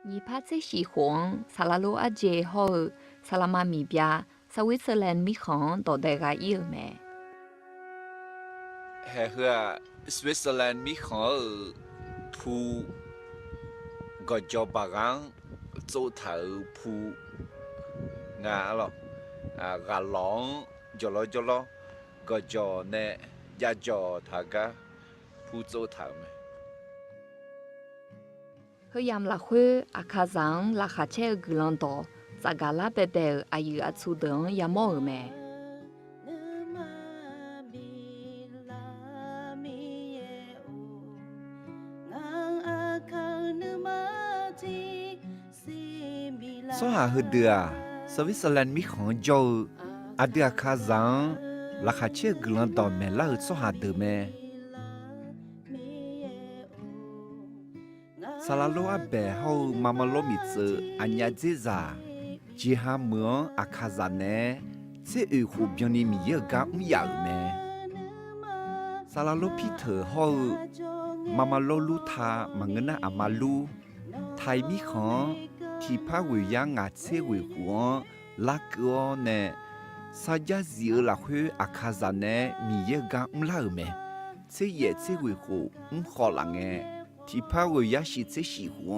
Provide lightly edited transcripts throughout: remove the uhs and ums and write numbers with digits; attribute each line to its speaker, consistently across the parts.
Speaker 1: 你怕这喜欢，萨拉罗阿姐好，萨拉妈咪边，萨维斯兰米行到大家有没？
Speaker 2: 还和 Switzerland มีของผู้ก็จอบาง做头ผู้งาหรอกาหลงจอลก็จอเนี่ยยาจอทากะผู้做头ไหม
Speaker 1: เฮยามละคุอาคาซังละคาเชอกุลันโตจากาลาเปเปอายุอาซูดงยามอไหม
Speaker 2: สหาเดือสวิตเซอร์แลนด์มีของโจอาเดียคาซังราคาเชื่อกลันต่อแม่ละสหาเดือแม่ซาลาโลอาเบเฮามามาโลมิเซอัญญาเจซาจีฮาเมืองอาคาซาเนเซอือหูบยนีมีเยอะกะยาวแม่ซาลาโลพีเถอเฮามามาโลลูทามังเงนะอามาลูไทยมีของที่พาวิยังอาเซวิหัวลักอเนซาจาซีละคุอาคาซาเนมีเยอะกะลาแม่เซเยเซวิหูขอลังเงที่พาวิยาชิเซชิหัว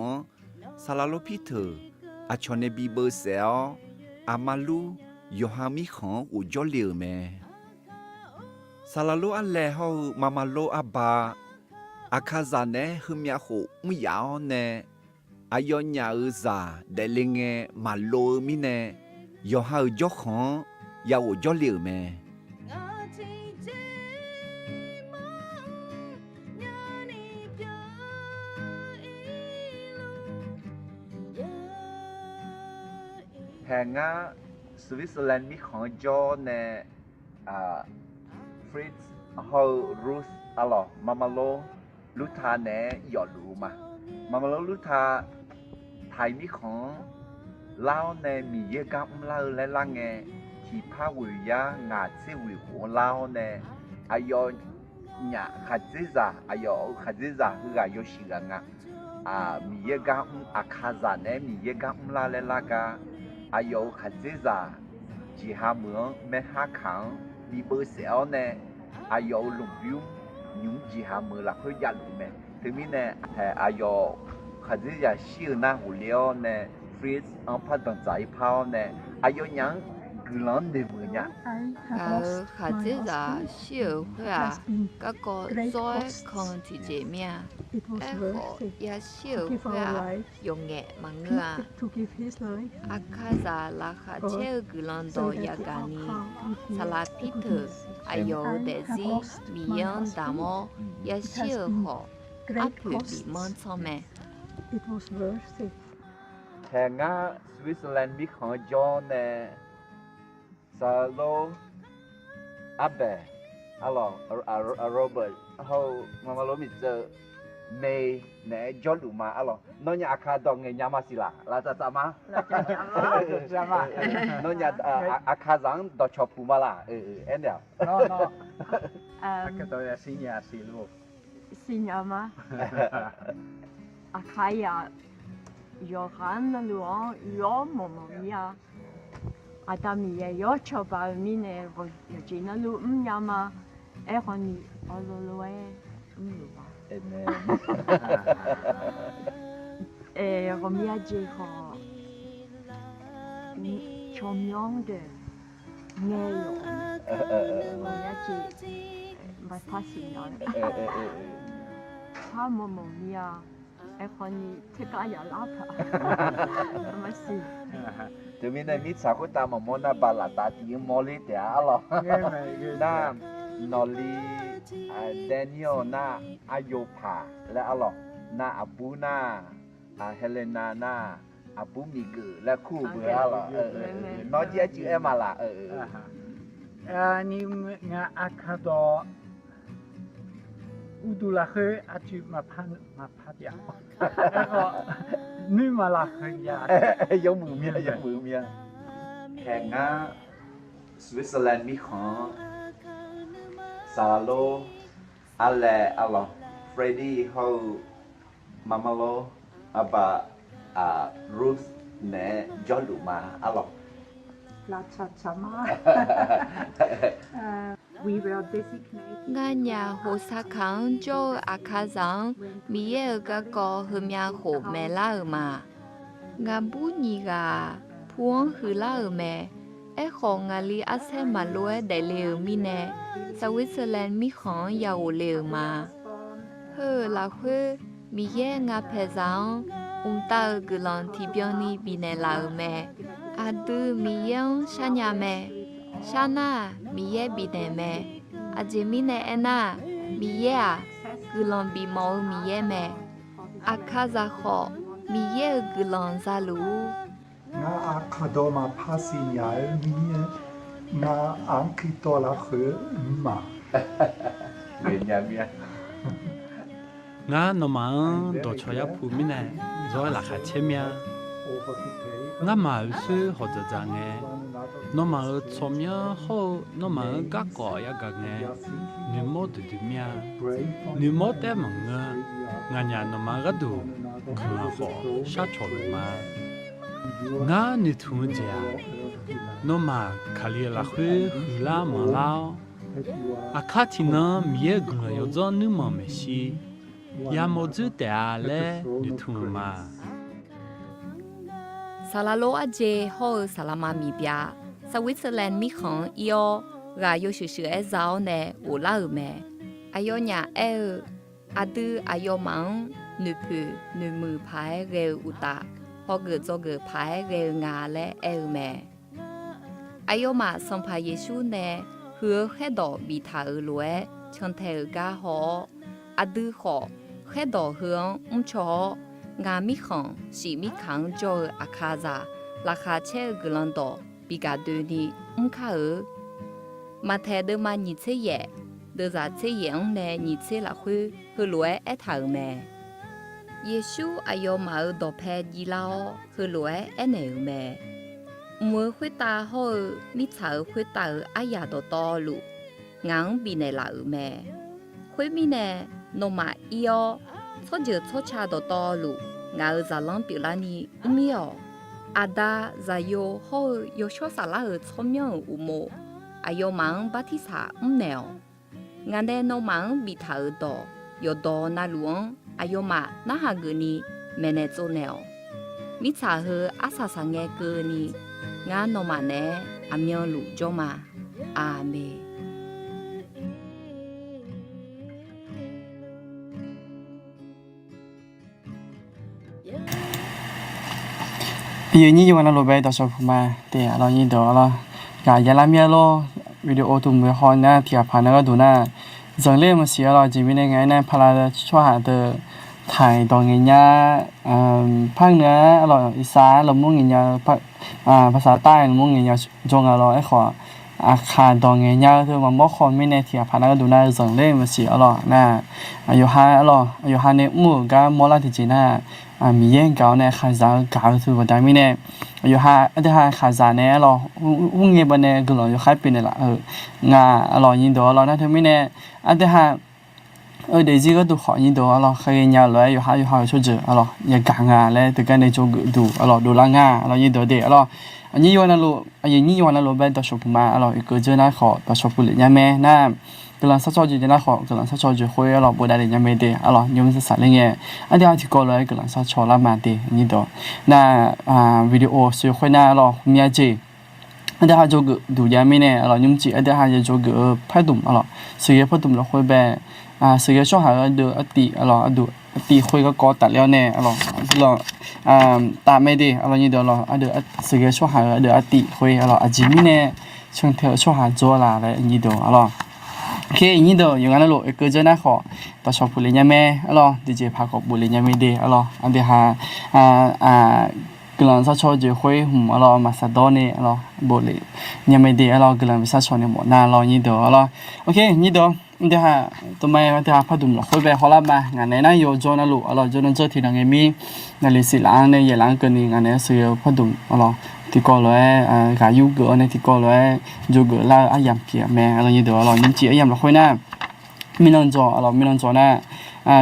Speaker 2: ซาลาโลพีเถออาชอนเนบีเบอร์เซลอามาลูโยฮามิของอุจอเลแม่ซาลาโลอันแลเฮามาโลอาบาอาคาซาเนฮึมยาโหมุยาวเนอายอนยาอุซาเดลิงเงมาโลมิเนยอฮาจอของยาวจอเลแม่แห่งสวิตเซอร์แลนด์มีของจอเนฟริตซ์เฮารูสอะลอมาโลลุทาเนยอดูมาโลลุทาไทยมีของลาวเนมีเยอะกับลาวและลังเงที่พาวิยางาเซวิหัวลาวเนอายอนญาขัดซิซาอายอขัดซิซาคือกายชิกังมีเยอะกับอาคาซาเนมีเยอะกับลาวและลากาอายอขัดซิซาจีฮาเมืองแม่ฮักขังมีเบอร์เซลเนอายอลุงบิวยุ่งจีฮาเมืองละเขาอยากรู้ไหมถึงมีเนแต่อายอขัดซิซาชื่อหน้าหัวเลี้ยวเนฟรีสอันพัดตังใจพาวเนอายอยังกลันเดบุญเนี่ย
Speaker 1: 哈这个小会个个在空之界面，哎好也小会用眼忙阿卡扎拉哈切古兰多亚干尼，萨拉皮特，还有得是米样大么也小好，阿皮比蛮草莓。
Speaker 2: แห่งสวิตเซอร์แลนด์มีของจอเนซาโลอาเบอะลอโรเบิร์ตเฮามาโลมิเจอเมย์เนจอลูมาอะลอนอยอาคาดองเงยามาสิล่ะลาจะจามานอยอาคาซังดอชอปูมาล่ะเอ็นเดียว
Speaker 3: No, anche dove segnarsi lui.
Speaker 4: Signama Akaya Johan Luan Yo Momia Adamia Yocho Balmine Regina Lu Yama Eroni Ololoe Lua Romia Jeho Chomyong de Neo Romia Ma Passion Hamomia Eroni Tekaya Lapa Masi
Speaker 2: จะมีในมิตรสาวก็ตามมามอนาบาลาตาตีมอลิเตียอะหรอน้านอลีเดนิโอนาอาโยพาและอะหรอนาอาบูนาเฮเลนานาอาบูมิเกและคู่เบื่ออะหรอนอเจียจือเอมาละ
Speaker 3: Ni nga akado udulahe atu mapadia. Nu malahe ya.
Speaker 2: ยกมือเมียแห่งสวิตเซอร์แลนด์มีของซาโลอาเลอะหรอเฟรดดี้เฮามามาโลอาบะ rules เนี่ยย้อนดูมาอะไร
Speaker 4: La Chachama. We will designate.
Speaker 1: ငါညာဟိုစာခေါင်ကျိုအခါဆောင်မီရဲ့ကကောဟမြဟိုမဲလာမာငါဘူးညီကဖုန်းဟူလာမဲခေါငါလီအဆဲမလွဲတယ်လေမီနဲ့စဝစ်ဇာလန်မီခွန်ရောက်လေမာဟဲလာခွေမီရဲ့ငါဖဲဆောင်ဦးတာဂလန်တီပြောနီဘီနဲ့လာမဲအဒူမီယံရှာညာမဲရှာနာမီရဲ့ဘီနဲ့မဲအဂျီမီနဲ့အနာမီရဲ့ဂလန်ဘီမောမီရဲ့မဲအခါဇာခောမီရဲ့ဂလန်ဇာလူ
Speaker 5: Na akadoma pasinyal mie na ankitola khö ma.
Speaker 3: เรียนยาเมีย
Speaker 6: ngã nó mà đồ cho ya phụ mi này rồi là khá chế mía ngã mà ở sư họจะจังnghe nó mà ở cho mía họ nó mà ở các cỏ ya gà nghe nếu mốt từ từ mía nếu mốt em mà ngã nhà nó mà gắt đủ khá họ sát cho mà ngã nếu thùng chè nó mà khá lia là khuê hư la mà lao à khá thì nó mía gừng là do nước mà mẹ xí ya một chữ tệ lẽ như thùng mà
Speaker 1: Salalo aje ho salama mi bia Switzerland mi khon io ga yo shu shu e zao ne u la me ayo nya e adu ayo mang nu pu nu mu pai ge u ta ho ge zo ge pai ge nga le e me ayo ma som pa yesu ne hu he do bi tha lue chon the ga ho adu ho he do hương cho ngà mi khong xì mi khang cho akaza la kha che glando bi ga de ni kha ma the de ma ni che ye de za che yang ne ni che la hu hu lue e tha me yesu ayo ma do phe ji lao hu lue e ne me mu hu ta ho mi cha hu ta aya do to lu ngang bi ne la me hu mi ne no ma io cho giờ cho cha đồ to lu ngà ở già lăng biểu la ni miao ada za yo ho yo cho sa la ở cho miao u mo ayo mang ba thi sa neo ngà de no mang bi tha ở do yo do na luong ayo ma na ha gu ni me ne zo neo mi cha he asa sa nge gu ni ngà no ma ne a miao lu jo ma amen
Speaker 7: bây giờ như vậy là lối bay đó số mà đểเราnhìn đó là cả nhà làm nhà lo video tụi mình hỏi na thì à phản nó đủ na dần lên mà xíu là chỉ vì ngày nay phá là cho hạ từ thải đó người nhà phát nữa là ý xã là muốn người nhàภาษาใต้là muốn người nhà trong là ấy khóขาดองเงี้ยคือมันบ่คนไม่แน่ที่ผ่านแล้วดูน่าจังเลยมันสิอร่อยน่ะอยู่หาอร่อยอยู่หาเนี่ยหมู่ก็มอลาที่จีน่ะมีเงี้ยเก่าเนี่ยขาจางเก่าคือบ่ได้ไม่แน่อยู่หาแต่หาขาจางเนี่ยอร่อยหุ่นเงี้ยบ่เนี่ยก็หล่ออยู่ขายเป็นนี่ล่ะงาอร่อยยินดออร่อยนะถึงไม่แน่แต่หาเดี๋ยวจีก็ดูขอยินดออร่อยเคยยาเลยอยู่หาช่วยเจออร่อยอย่ากางาแล้วแต่กันในโจดูอร่อยดูละงาอร่อยยินดอเดอร่อยอันนี้วันนั้นรู้อันนี้วันนั้นรู้ไปต่อชมมาอร่อยก็เจอหน้าขอต่อชมปุ่นเลยยังแม่น่ากำลังสักจอจีน่าขอกำลังสักจอจีคุยอร่อยบัวได้เลยยังไม่เดอร่อยยังไม่สักเลยไงอันที่ที่ก็เลยกำลังสักจอละมาเดอันนี้ตัวน่าวิดีโอสื่อคุยน่าอร่อยมีอะไรอันที่หาจูดูยังไม่เนี่ยอร่อยยุ่งจีอันที่หาจะจูพัดดุมอร่อยสื่อพัดดุมเราคุยแบบสื่อช่วงหาดูอติอร่อยดูตีคุยก็กอตัดแล้วเนี่ยอร่อยเราตามไม่ดีอร่อยนี่เดี๋ยวเราเดี๋ยวสื่อช่วงหาเดี๋ยวอติคุยอร่อยจิมิเนี่ยช่วงเธอช่วงหาจัวละอะไรนี่เดี๋ยวอร่อยโอเคนี่เดี๋ยวอย่างนั้นเราเกิดเจอหน้าขอต่อชอบบุรีเนี่ยแม่อร่อยดีเจพากับบุรีเนี่ยไม่ดีอร่อยอันเดียวหากำลังสักชอบจะคุยหุ่มอร่อยมาสัตว์เนี่ยอร่อยบุรีเนี่ยไม่ดีอร่อยกำลังไปสักชอบเนี่ยหมดหน้าอร่อยนี่เดี๋ยวอร่อยโอเคนี่เดี๋ยวเดี๋ยวตัวแม่เดี๋ยวพัดดุมเราคุยไปขอรับมางานไหนน่าอยู่โจนั่นลูกเราโจนั่นเจอที่นั่งเอมี่นั่นเลยสิหลังเนี่ยอย่าหลังเกินนี่งานนี้ซื้อพัดดุมเราที่ก่อเลยกายูเกอเนี่ยที่ก่อเลยยูเกอแล้วอายามเปียแม่เราอยู่เดี๋ยวเรายิ้มจีอายามเราคุยหน้ามีน้องโจเรามีน้องโจหน้า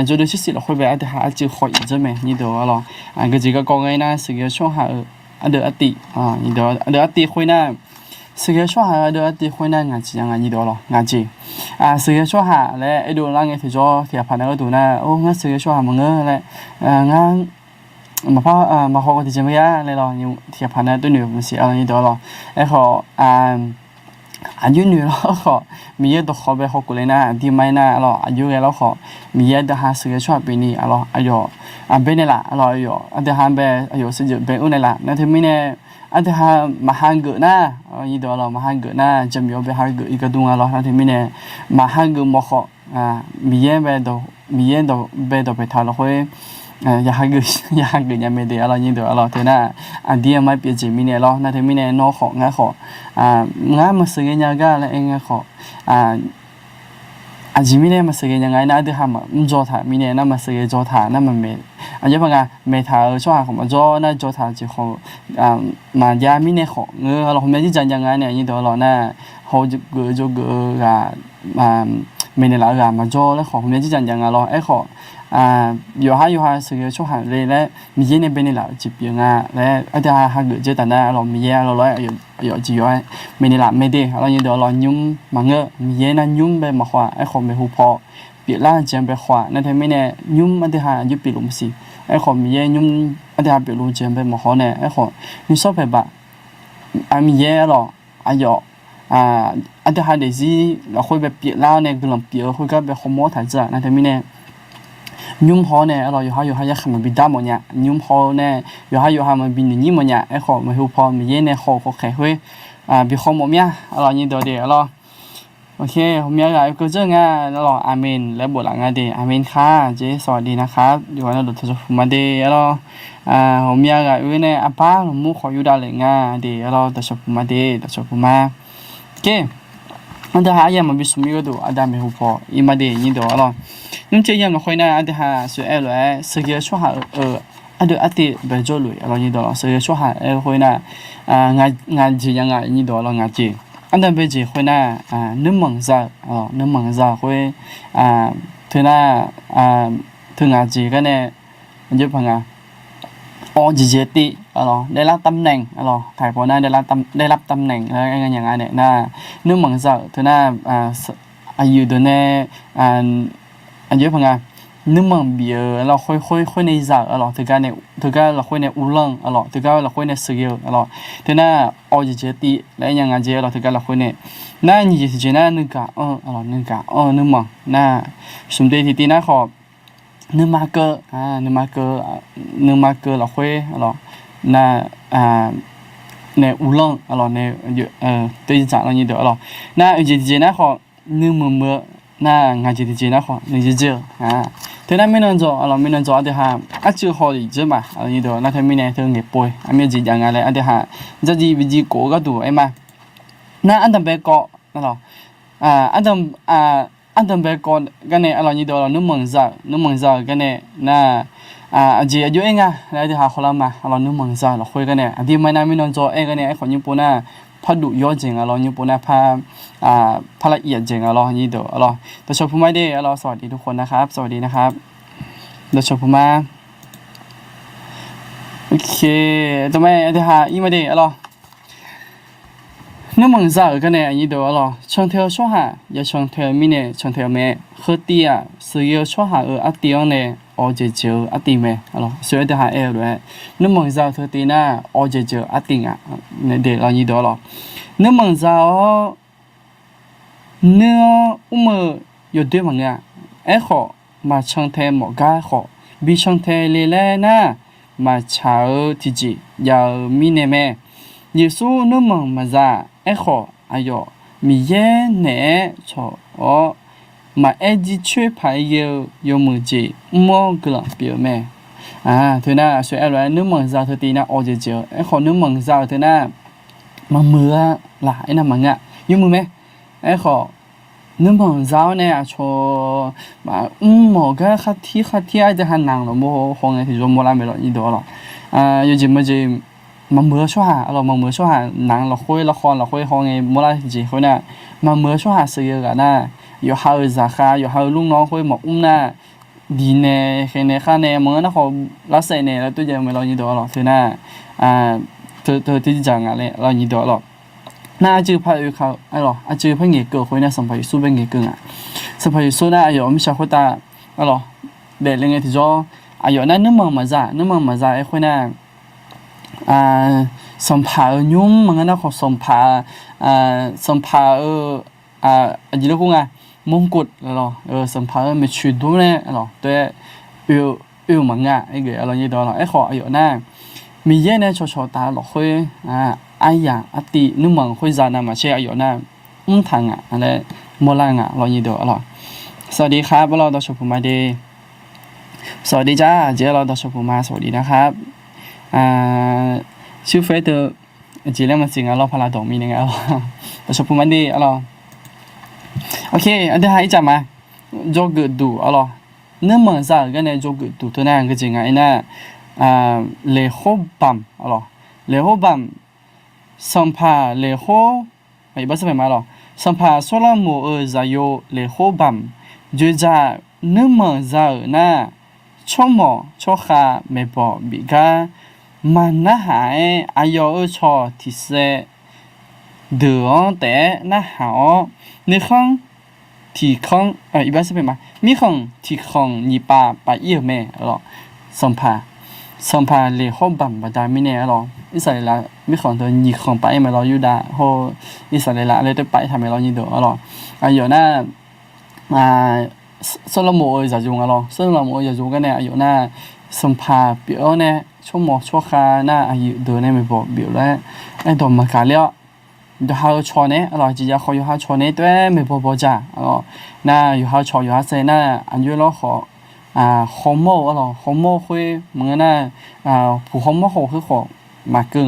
Speaker 7: 就对是了会被阿的哈就好一着没你都了个这个讲的呢是个说下阿的阿弟你都阿的阿弟会呢是个说下阿的阿弟会呢俺这样你都了俺这是个说下嘞ไอ้ดูล่างไอ้ที่จ่อที่ผ่านก็ดูนะโอ้งั้น是个说下มึงเลยงั้นมาพ่อมาขอก็ที่จะไม่ยากเลยหรออยู่ที่ผ่านตัวหนึ่งมันเสียอะไรนี่ตัวหรอไอ้ขออายุหนึ่งแล้วขอมีเยอะตัวขอไปขอกูเลยนะที่ไม่น่าหรออายุเยอะแล้วขอมีเยอะตัวหาสื่อช่วยปีนี้หรออายุเป็นนี่ละหรออายุตัวหาเป็นอายุสิ่งเป็นอุ่นนี่ละนั่นที่ไม่เนี่ยตัวหามาหาเกิดนะนี่ตัวหรอมาหาเกิดนะจะมีเอาไปหาเกิดอีกตัวหรอนั่นที่ไม่เนี่ยมาหาเกิดมาขอมีเยอะไปตัวมีเยอะตัวไปตัวไปทานเราค่อยอยากกินยังไม่ได้อะไรยิ่งตัวอะไรเท่านั้นเดี๋ยวไม่เปลี่ยนใจมีเนี่ยหรอนั่นที่มีเนี่ยน้องของงั้นของ้นมาซื้อยังไงก็แล้วเองของจิมีเนี่ยมาซื้อยังไงนะเดี๋ยวหามาจ่อถ่ายมีเนี่ยนั่นมาซื้อจ่อถ่ายนั่นมันไม่เยอะพังไม่ถ่ายช่วงของมาจ่อนั่นจ่อถ่ายจีของมายามีเนี่ยของเราคนไม่ที่จะยังไงเนี่ยยิ่งตัวเราเนี่ยเขาจะเกิดไม่เนี่ยละกันมาจ่อแล้วของคนไม่ที่จะยังไงเราไอ้ของอยู่หาสื่อช่วงหาเลยแล้วมีเยอะในเป็นนี่แหละจีบยังแล้วอาจจะหาเกิดเจอแต่นั้นเรามีเยอะเราเลยอยู่จีอยู่ไม่นี่แหละไม่ได้เราอยู่เดี๋ยวเรายุ่งมังมีเยอะนั้นยุ่งไปมาขวาไอ้ของไปหูพอเปียล่าเจียมไปขวานั่นทำไม่เนี่ยยุ่งอาจจะหายุบปีลุมสิไอ้ของมีเยอะยุ่งอาจจะหาเปียลุเจียมไปมาขวาเนี่ยไอ้ของยุ่งชอบไปบ้ามีเยอะหรออายุอาจจะหาเดี๋ยวสิเราคุยแบบเปียล่าเนี่ยกลุ่มเปียคุยก็ไปขโมยถ่ายจ้ะนั่นทำไม่เนี่ยยุ่มพอเนี่ยเราอยู่หาอยากมันบินได้หมดเนี่ยยุ่มพอเนี่ยอยู่หามันบินอย่างนี้หมดเนี่ยไอ้ของมันหูพอมีเย็นเนี่ยเขาแข็งเว้ยบิคอมหมดเนี่ยเรายินตัวเดียวเราโอเคผมอยากให้ก็เจองานเราอาเมนและบทหลังงานเดียอาเมนค่ะเจสวัสดีนะครับอยู่วันเราจะมาเดียเราผมอยากให้เนี่ยอาป้าหมูขออยู่ได้เลยงานเดียเราจะชอบมาเดียจะชอบมาโอเคอันเดียหาอย่างมันบิสมิก็ดูอันเดียไม่หูพออีมาเดียยินตัวเรานุ่มเจียมเราคุยนะอันเดียหาส่วนเลยสิ่งที่ช่วยหาอันเดียอันเดียเป็นโจลุยเรายินตัวเราสิ่งที่ช่วยหาคุยนะงานจียังไงยินตัวเรางานจีอันเดียเป็นจีคุยนะนึ่งมังซานึ่งมังซาคุยถึงถึงงานจีกันเนี่ยมันจะพังจีเจติได้รับตำแหน่งถ่ายพอได้รับตำแหน่งแล้วอย่างเงี้ยเนี่ยนึ่งมังซาถึงอายุตัวเนี่ยอันเยอะพังนึ่งมังเบียเราค่อยในจากถึงการเราค่อยในอุลังถึงการเราค่อยในสื่อถึงจีเจติแล้วอย่างเงี้ยถึงการเราค่อยเนี่ยนี่จีเจน่านึ่งกะนึ่งมังสมเด็จที่ขอบนึ่งมาเกอร์เราค่อยในอุลังตัวจริงๆเราเนี่ยเดี๋ยวจีเจน่าขอบนึ่งมืองานจีเจน่าขอนึ่งจีเจทีนั้นไม่นานจ่อไม่นานจ่อเดี๋ยวหาจู่ขอดีจ้ะมานี่เดี๋ยวนั่นทำไม่เนี่ยเธอเก็บป่วยไม่จีอย่างไรเดี๋ยวหาจะจีวิจิโก้ก็ดูไอ้มาอันดับเบกก็อันดับเบกก็กันเนี่ยนี่เดี๋ยวนึ่งมังซากันเนี่ยจีอายุเองแล้วเดี๋ยวหาคนละมานึ่งมังซาเราคุยกันเนี่ยที่ไม่นานจ่อกันเนี่ยไอ้คนญี่ปุ่นพอดูยอดจริงญี่ปุ่นพละเอียดจริงนี่เดี๋ยวตัวชมพูมาดีสวัสดีทุกคนนะครับสวัสดีนะครับตัวชมพูมาโอเคทำไมเดี๋ยวหาอีมาดีนึ่งมังซากันเนี่ยนี่เดี๋ยวช่างเทลช่วยหาอย่าช่างเทลมีเนี่ยช่างเทลแม่คือตีซื้อช่วยหาอัดตีเนี่ยอเจเจออัดตีแม่สวยเดี๋ยวหาเลยนึ่งมังซาคือตีน่ะอเจเจออัดตีเนี่ยเดี๋ยวนี่เดี๋ยวนึ่งมังซาเนื้ออยู่ด้วยมั้งขอมาช่างเทหมอกาขอบิช่างเทเลยนะมาเช้าที่จียาวมีเนแม่ยิสูนึ่งมังมาซาขออายุมีเย่เน่ชอมาจีช่วยพายอยู่มือจีมอกลังเปียวแม่เธอสวยอะไรนึ่งมังซาเธอตีน่ะอเจเจอขอนึ่งมังซาเธอมามือละไอ้น่ะมังอยู่มือแม่ขอนึ่งมังซาเนี่ยชัวมาหมอก็ขัดที่อาจจะหันหนังหรอโมคงไอ้ที่จมโมลาไม่หรอกยี่ตัวหรออยู่จีมาจีมามือช่วยหามามือช่วยหาหนังเราคุยละครเราคุยคงไอ้โมลาจีคุยน่ะมามือช่วยหาซื้อกันน่ะอยู่หาสาขาอยู่หาลูกน้องคุยหมอน่ะ ดีเน่เห็นเน่ข้าเน่มึงน่ะเขารักใส่เน่แล้วตัวเดียวไม่รอยินตัวหรอกเธอน่ะเธอที่จังอะไรรอยินตัวหรอกน่าจื้อพาอยู่เขาไอ้หรออาจื้อพะเงยเกิดคนน่ะสัมภาระสู้เป็นเงยเกิงอ่ะสัมภาระสู้น่ะอายุไม่ใช่คนตาไอ้หรอเด็กเลี้ยงที่จ่ออายุน่ะนึกมาจ้าไอ้คนน่ะสัมภาระยุ่งมึงน่ะเขาสัมภาระจีนกูไงมงกุฎหรอสัมภาระไม่ชุดดูเนี่ยหรอตัวมังงะไอ้เก๋อะไรยี่ดอหรอไอ้ขออายุน่ะมีเยอะเนี่ยชอตาหรอกคุยไอ้ยาอตินึกมังคุยจานามาเชื่ออายุน่ะทางอะไรโมลังอะไรยี่ดอหรอสวัสดีครับเราดอชภูมิดีสวัสดีจ้าเจ้าเราดอชภูมิสวัสดีนะครับชื่อเฟซจีเล่มันสิงเราพลาดมีเนี่ยดอชภูมิดีโอเคอันที่ให้จำมาโจกดูนึกมังซากันเนี่ยโจกดูตัวนั้นก็จริงไอ้น่ะเลโฮบัมเลโฮบัมสัมภาเลโฮไม่บ้าสักมาสัมภาโซลาโมซาโยเลโฮบัมจูจ่านึกมังซาน่ะชอชขาไม่บอกบิกามันน่าหายอายุชอที่เสเดือดแต่น่าหาในครั้งที่ครั้งอีบ้าสักมามีครั้งที่ครั้งยี่ป้าเยี่ยมแม่สัมภาเลโฮบัมบดามิเน่อิสราเอลมีของตัวยี่ของไปมาอยู่ดาโฮอิสราเอลเลยตัวไปทำให้ยี่ตัวอายุน่ะโซโลโมจะจุงโซโลโมจะจุงกันเนี่ยอายุน่ะสัมภาเปียวเนี่ยชั่วขาน่ะอายุเดินเนี่ยไม่บอกเบียวแล้วไอ้ตัวมันกาเลี้ยอยู่หาชอเนี่ยจีจะเขาอยู่หาชอเนี่ยตัวไม่บอกจ้าน่ะอยู่หาชออยู่หาเซน่ะอันอยู่แล้วขอฮอร์โมฮอร์โมคุยมึงน่ะผู้ฮอร์โมเขาคือขอมาเกิง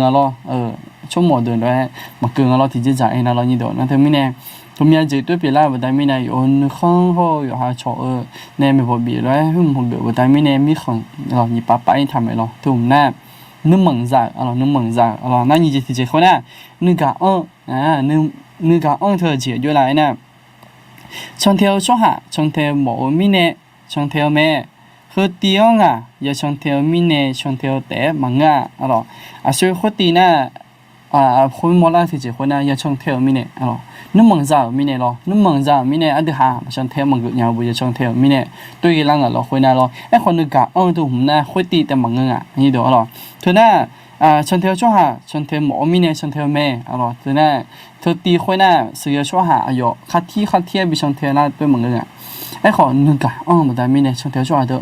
Speaker 7: ชั่วโมงเดินด้วยมาเกิงที่จะจ่ายน่ะยี่ตัวนั่นเธอไม่แน่ตัวมีอะไรตัวเปล่าแต่ไม่แน่อยู่ข้างเขาอยู่หาชอเนี่ยไม่บอกบีแล้วหุ่มหัวเดือดแต่ไม่แน่มีของยี่ป้าไปทำไมถูกน่ะนึกมังจ่านั่นยี่ที่จะเขาน่ะนึกกะนึกกะเธอเจี๋ยอยู่ไรน่ะช่างเที่ยวช่วงหาช่างเที่ยวหมอไม่แน่ช่างเที่ยวแม่คือตีอ่ะอย่าช่างเที่ยวมีเน่ช่างเที่ยวแต่มังช่วยคนตีน่ะคนมอลาที่จะคนน่ะอย่าช่างเที่ยวมีเน่นึกมังจ่ามีเน่นึกมังจ่ามีเน่อันเดียช่างเที่ยวมังก็ยังบ่อย่าช่างเที่ยวมีเน่ตัวกี่ลังคนน่ะไอ้คนนึกกะตัวผมน่ะคนตีแต่มังนี่เด้อเธอน่ะช่างเที่ยวช่วงหาช่างเที่ยวหมอมีเน่ช่างเที่ยวแม่เธอน่ะเธอตีคนน่ะซื้อช่วงหาอายุคัดที่บิช่างเที่ยวน่ะตัวมังไอ้ขอนึกกะบ่ได้มีเนี่ยช่างเที่ยวช่วยเด้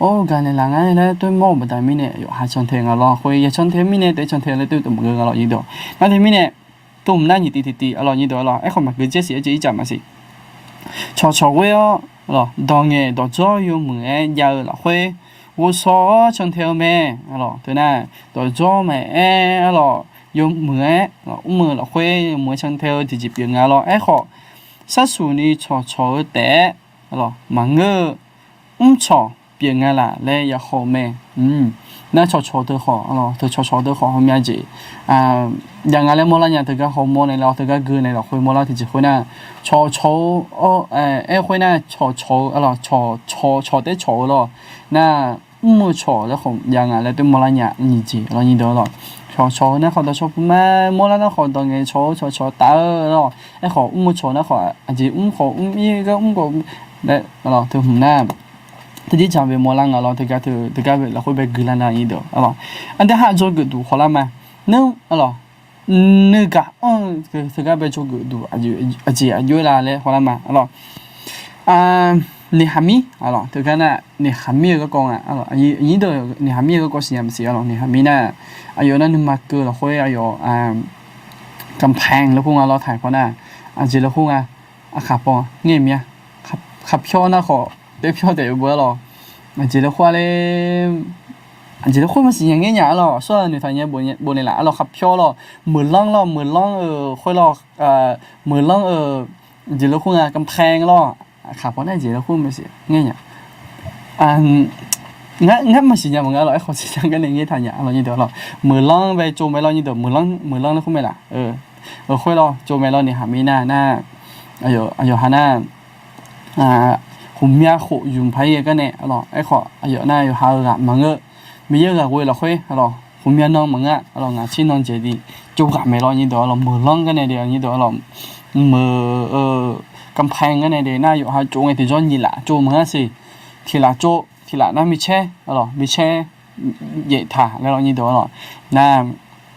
Speaker 7: อกันในหลังนะตัวหมอบ่ได้มีเนี่ยอยู่หาช่างเที่ยวคุยช่างเที่ยวมีเนี่ยแต่ช่างเที่ยวเลยตัวมึงยี่ดอกนั่นที่มีเนี่ยตัวมันน่ะยี่ตียี่ดอกไอ้ขอมาคือเจสิจะอีจับมาสิชอเว้ยดองเงดอกจ้ออยู่มึงยาวละคุย我说ช่างเที่ยวแม่ตัวน่ะดอกจ้อแม่อยู่มึงมือละคุยมือช่างเที่ยวที่จะเปลี่ยนไอ้ขอสักส่วนนี้ชอแต่มังชอเปลี่ยนละเลยอยากขอแม่น่าชอเธอขอเธอชอเธอขอเขาไม่จีอย่างไรโมล่าเนี่ยเธอก็ขอโมในเราเธอก็เกินในเราคุยโมล่าที่จะคุยน่ะชอคุยน่ะชอได้ชอน่ะมือชอแล้วของอย่างไรตัวโมล่าเนี่ยนี่จีเรานี่เด้อชอนะเขาจะชอบแม่โมล่านะเขาต้องเงินชอตาไอ้เขาชอนะเขาอาจจะเขาอีก็ก็ได้เธอหุ่นหน้าที่จะจำเป็นโมล่าเธอก็เราคุยแบบกลันอะไรนี่เด้ออันที่ห้าโจกดูขอละมานึกกะเธอก็ไปโจกดูอายุละเลยขอละมานี่ฮามิเธอกันน่ะนี่ฮามิก็กองยี่เด้อนี่ฮามิก็กอสิยามสินี่ฮามิน่ะอายุนั้นนึกมาเกิดเราคุยอายุกำแพงแล้วพวกเราถ่ายพอน่ะจีแล้วพวกขับปอเงี้ยมั้ยขับเพี้ยวน่ะขอได้เพี้ยวแต่บ่หรอจีแล้วว่าเลยจีแล้วว่ามันสิอย่างเงี้ยส่วนนี่ทางเนี้ยบ่นี่ล่ะขับเพี้ยวมือล่องค่อยมือล่องจีแล้วพวกกำแพงขับพอได้จีแล้วว่ามันสิเงี้ยงั้นมันสิอย่างมึงไอ้คนสิอย่างกันอย่างงี้ทางเนี้ยนี่เด้อมือล่องไปโจมไปนี่เด้อมือล่องแล้วคุณไม่ล่ะค่อยโจมไปนี่หามีหน้าอายุหาหน้าหู หุ่มยาโขยุมไพ่ก็เนี่ยอะไรไอ้ขออายุน่าอยู่หากะมังมีเยอะกับเวลาคุยอะไรหุ่มยาน้องมังอะไรงาชิ้นน้องเจดีจูกะไม่รอนี่ตัวเรามือล่องกันเนี่ยเดียวนี่ตัวเรามือกำแพงกันเนี่ยเดียวน่าอยู่หาจูงไอ้ที่จอนยี่ละจูมังสิทีละจูทีละน่ามีแช่อะไรมีแช่เยถ่าแล้วเรานี่ตัวเราน่า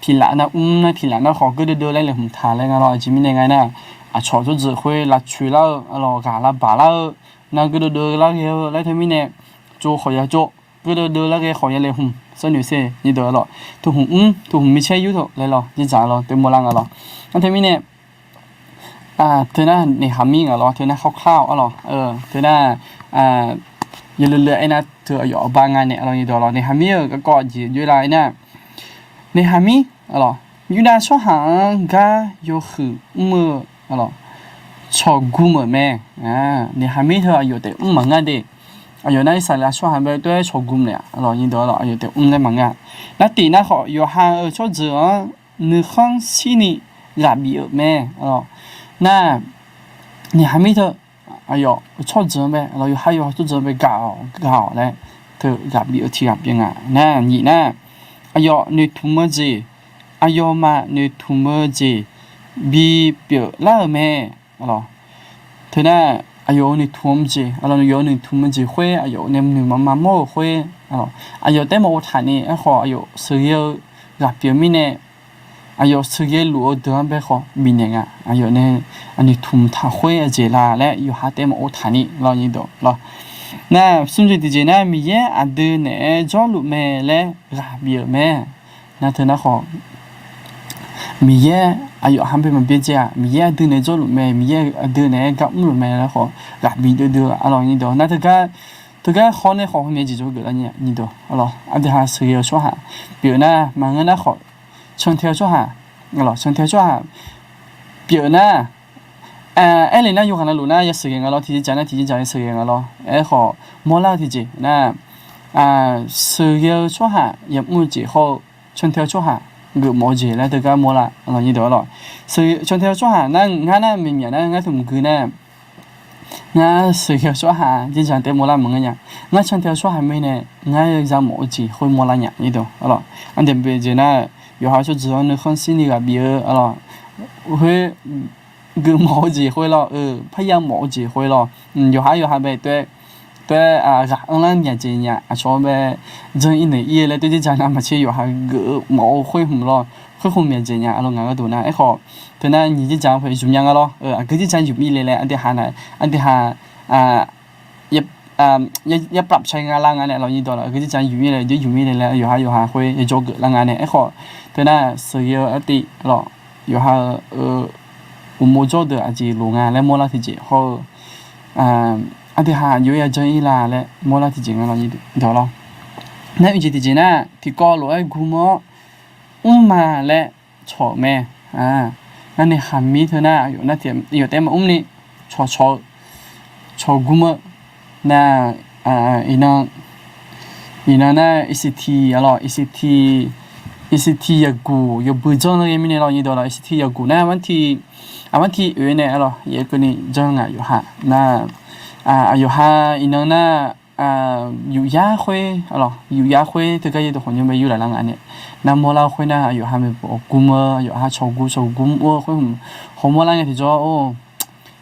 Speaker 7: ทีละน่าน่าทีละน่าขอก็เดือดเลยเลยหุ่มถ่าเลยงั้นเราจิมียังไงน่ะชอบจะคุยละคุยแล้วอะไรกะละบ่าแล้ว那个的那个来他们呢做好呀做，个的那个好呀来红，所以说你得了，都红都红没钱有头来了，你咋了？对没啷个了？那他们呢？เธอน่ะในหามีอ่ะหรอเธอน่ะคร่าวๆอ่ะหรอเธอน่ะอย่าเลื่อยๆไอ้น่ะเธออยู่บางงานเนี่ยเราอยู่ตัวเราในหามีก็กอดอยู่ไรน่ะในหามีอ่ะหรออยู่ด้านช่องหางก็อยู่คือมืออ่ะหรอชอบกูเหมือนแม่เนี่ยหามีเธออายุแต่มังงะเด็กอายุนั้นสายละชอบหาไปด้วยชอบกูเนี่ยเรายินดีเราอายุแต่ได้มังงะแล้วตีน่ะเขาอยู่หาชอบเจอหนึ่งครั้งสี่นี่รับบีแม่那你还没得哎呦超准备然后还有就准备搞嘞เธอรับบีที่รับยังอ่ะ那你呢哎呦你图么子哎呦嘛你图么子比表老妹alors เธอน่ะ哎呦你图么子alors有你图么子会哎呦你妈妈么会alors哎呦แต่มาถามนี่ไอ้ขอ哎呦ซื้อรับบีมีเนี่ยอายุสุดยอดหลัวเดินไปขอบินยังไงอายุเนี่ยอันนี้ทุ่มท่าคุยเจลาและอยู่หาเต็มโอทานี่เรานี่ดูเราน่ะสมมติที่เจน่ะมีเยอะอันเดินเนี่ยจอลุแม่และราบีแม่น่ะเธอน่ะขอมีเยอะอายุหันไปมันเป็นเจ้ามีเยอะเดินเนี่ยจอลุแม่มีเยอะเดินเนี่ยกับลุแม่แล้วขอราบีเดือเรานี่ดูน่ะเธอก็ขอเนี่ยขอเมียจีโจเกิดอะไรเนี่ยนี่ดูเราอันเดียร์สุดยอดชัวร์ฮะเดี๋ยวน่ะมันก็น่ะขอ春天做哈，春天做哈，表呢，哎，你那有可能路呢也适应个咯，提前讲也适应个咯，哎好，莫拉提前那，适应做哈也没几好，春天做哈，个莫几来得个莫拉，你得了，所以春天做哈，那俺那明年呢，俺同居呢。งั้นสื่อชัวหาที่จันเตมโมลามึงเนี่ยงั้นฉันเที่ยวชัวหาไม่เนี่ยงั้นจะโมจีคุยโมลาเนี่ยนี่ดูอะไรอันเดียบเจน่ะ有好就知道你很心里个比了，会个毛子会了，พยายาม毛子会了，有还呗对咱面前呀，说呗，人一年一来对这家那么些有还个毛会红了，会红面前呀，俺个多呢，哎好，对呢，你这讲会怎么样个咯？个这讲有米来嘞，俺得还也ปรับใช้งานล่างงานเนี่ยเรายินดีแล้วก็จะอยู่มีเลยอยู่มีเลยแล้วอยู่หาคุยจะจบล่างงานเนี่ยไอ้ขอตัวน่ะสื่ออติหรออยู่หาอุโมโจเดออาจีโรงงานและโมลาที่จีเขาอันที่หาอยู่อย่างเจอีลาและโมลาที่จีงั้นเรายินดีเดี๋ยวเรานั่นอีกที่จีน่ะที่ก่อหลวยกูมอมาและชอแม่นั่นในหามีเธอน่ะอยู่น่ะเทียมอยู่แต่มานี่ชอกูม那อีนั่นน่ะ ECT อะไร ECT ยากูยาบุญจังเลยมีเนี่ยเราอยู่ตัวเรา ECT ยากูนะวันที่เนี่ยอะไรยากูนี่จังอยู่ฮะนะอยู่ฮะอีนั่นน่ะอยู่ยาคุยอะไรอยู่ยาคุยถึงก็ยังตัวคนยังไม่อยู่หลังอันเนี่ยนะโมลาคุยนะอยู่ฮะไม่บอกกูมั้ยอยู่ฮะชอบกูโอ้คุยผมโมลาเนี่ยที่จะโอ้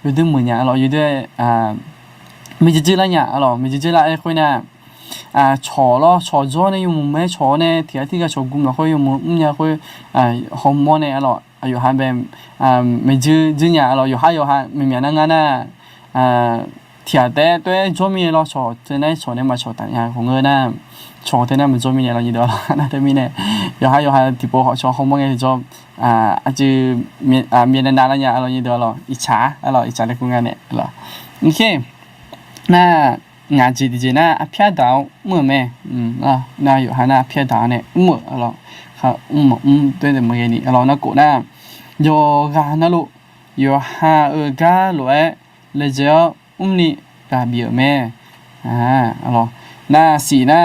Speaker 7: อยู่ด้วยมือเนี่ยเราอยู่ด้วยไม่จะเจอแล้วเนี่ยอะไรไม่จะเจอแล้วไอ้คนน่ะชอจ้อเนี่ยอยู่ไม่ชอเนี่ยที่ก็ชอกุมแล้วเขาอยู่เนี่ยเขาฮอร์โมนเนี่ยอะไรอยู่หาแบบไม่เจอเนี่ยอะไรอยู่หาไม่มีนั่งงานน่ะที่แต่ตัวจอมีเราชอเจอเนี่ยชอเนี่ยมาชอแต่เนี่ยของเงินน่ะชอที่นั่นมันจอมีเนี่ยเราอยู่ด้วยนะแต่มีเนี่ยอยู่หาที่พอชอฮอร์โมนเนี่ยจออาจจะมีนานๆแล้วเนี่ยเราอยู่ด้วยเราอิจฉาในกลุ่มงานเนี่ยอะไรโอเคน่างานจีดีน่ะเพียดาวเมื่อแม่น่าอยู่หาน่ะเพียดาวเนี่ยเมื่ออะไรค่ะด้วยแต่เมื่อกี้นี่เราน่ะกูน่ะโยกาน่ะลูกโยหากาลวยเลยเจ้านี่กาเบียแม่อะไรน่ะสีน่ะ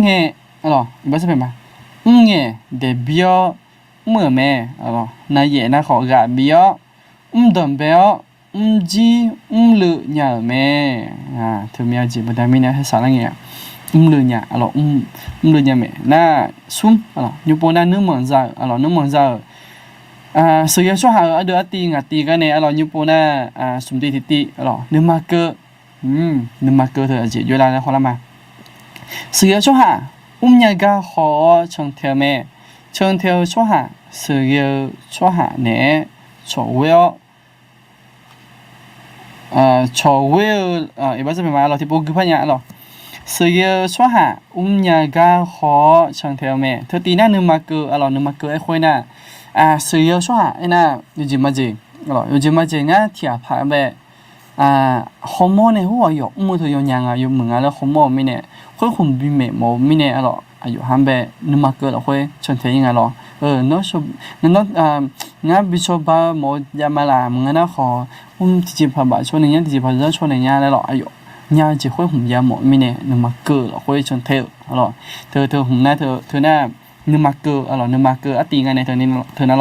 Speaker 7: เงี้ยอะไรไม่ใช่เป็นป่ะเงี้ยเดบิวเมื่อแม่อะไรน่ะเย่น่ะขอกาเบียเดิมเบีย จีลือเนี่ยแม่เธอมีอะไรบ้างมีเนี่ยให้สาระเงี้ยลือเนี่ยอะไรลือเนี่ยแม่น่าซุ่มอะไรอยู่ปนนั้นนึกเหมือนจะอะไรนึกเหมือนจะ所以说还有第个呢，alors你不呢什么的alors你嘛个你嘛个的解决了好了吗？所以说哈，我们那个好成条咩？成条说哈，所以说哈呢，所谓一般这边嘛，老提不给朋友了。所以说哈，我们那个好成条咩？他第那你嘛个alors你嘛个ไอ้คนน่ะ所以说哈，那요즘 맞지? 요즘 맞지? 나 티아파 배 호모네 후어요. umu도 요냥아 요 멍아라 호모 미네. 호 홈비메 뭐 미네 알어. 아요 한배 누마거라 호 전태잉 알어. 너쇼 나 비쇼바 뭐 야말라 멍아나 호 디지파바 쇼네냐 디지파자 쇼네냐 알어. 아요 냐 지 호 홈야 뭐 미네 누마거라 호 전태 알어. 더 홈나 더 나นึกมาเกอนึกมาเกอตีไงในเธอนั่น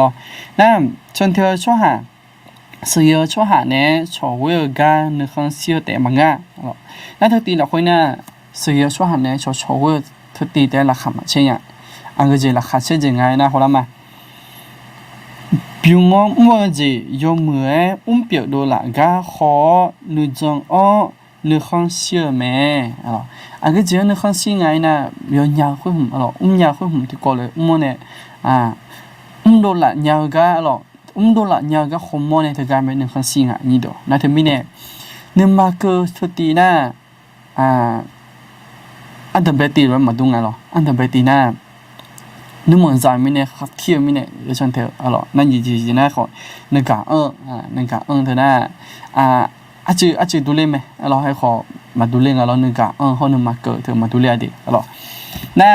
Speaker 7: หรอนั่นชนเธอช่วยหาเสียช่วยหาเนี่ยช่วยกานึกข้างเสียแต่บางอ่ะนั่นเธอตีเราคุยน่ะเสียช่วยหาเนี่ยช่วยเธอตีแต่ราคาเช่นอันก็จะราคาเช่นยังไงนะเขาละมาบิวงอว่าจะยอมเหมือนเปียกโดนละกาขอนึกจังนึกข้างเสียแม่อันก็จะนึกข้างเสียไงนะยอนยาวคุยหุ่มยาวคุยหุ่มที่ก่อนเลยเนี่ยโดนละยาวก็โดนละยาวก็ขโมยเนี่ยเธอการเป็นนึกข้างเสียงนี่ดอกนะเธอไม่เนี่ยนึกมาเกิดสุดที่น่ะอันเดอร์เบตีมันมาดูไงอันเดอร์เบตีน่ะนึกเหมือนใจไม่เนี่ยขับเที่ยวไม่เนี่ยเดี๋ยวฉันเถอะนั่นจริงๆนะขอนึกกะนึกกะเธอน่ะอาจจะดูเล่นไหมเราให้ขอมาดูเล่นเราหนึ่งกะเขาหนึ่งมาเกิดเธอมาดูเล่นดิน่า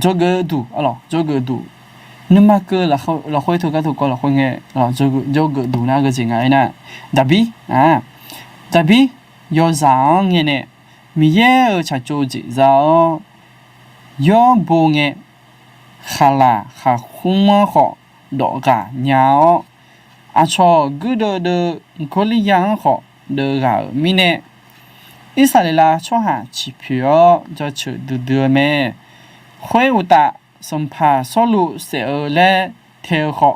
Speaker 7: โจเกอร์ดูโจเกอร์ดูหนึ่งมาเกิดเราค่อยถูกก็ถูกก็เราค่อยไงโจเกอร์ดูน่าก็จริงไงนะดับบี้ยอสังเนี่ยมีเยอะชัดโจจิเจ้ายอโบเงขาลาขาคุ้มขอดอกกะเหนียวอาชอกูเดกอลิยังขอเดกะมิเนอิสราเอลชอหาชิพิโอจะชื่อดูเมควยอุตะสัมภาสลุเสอเลเทขอ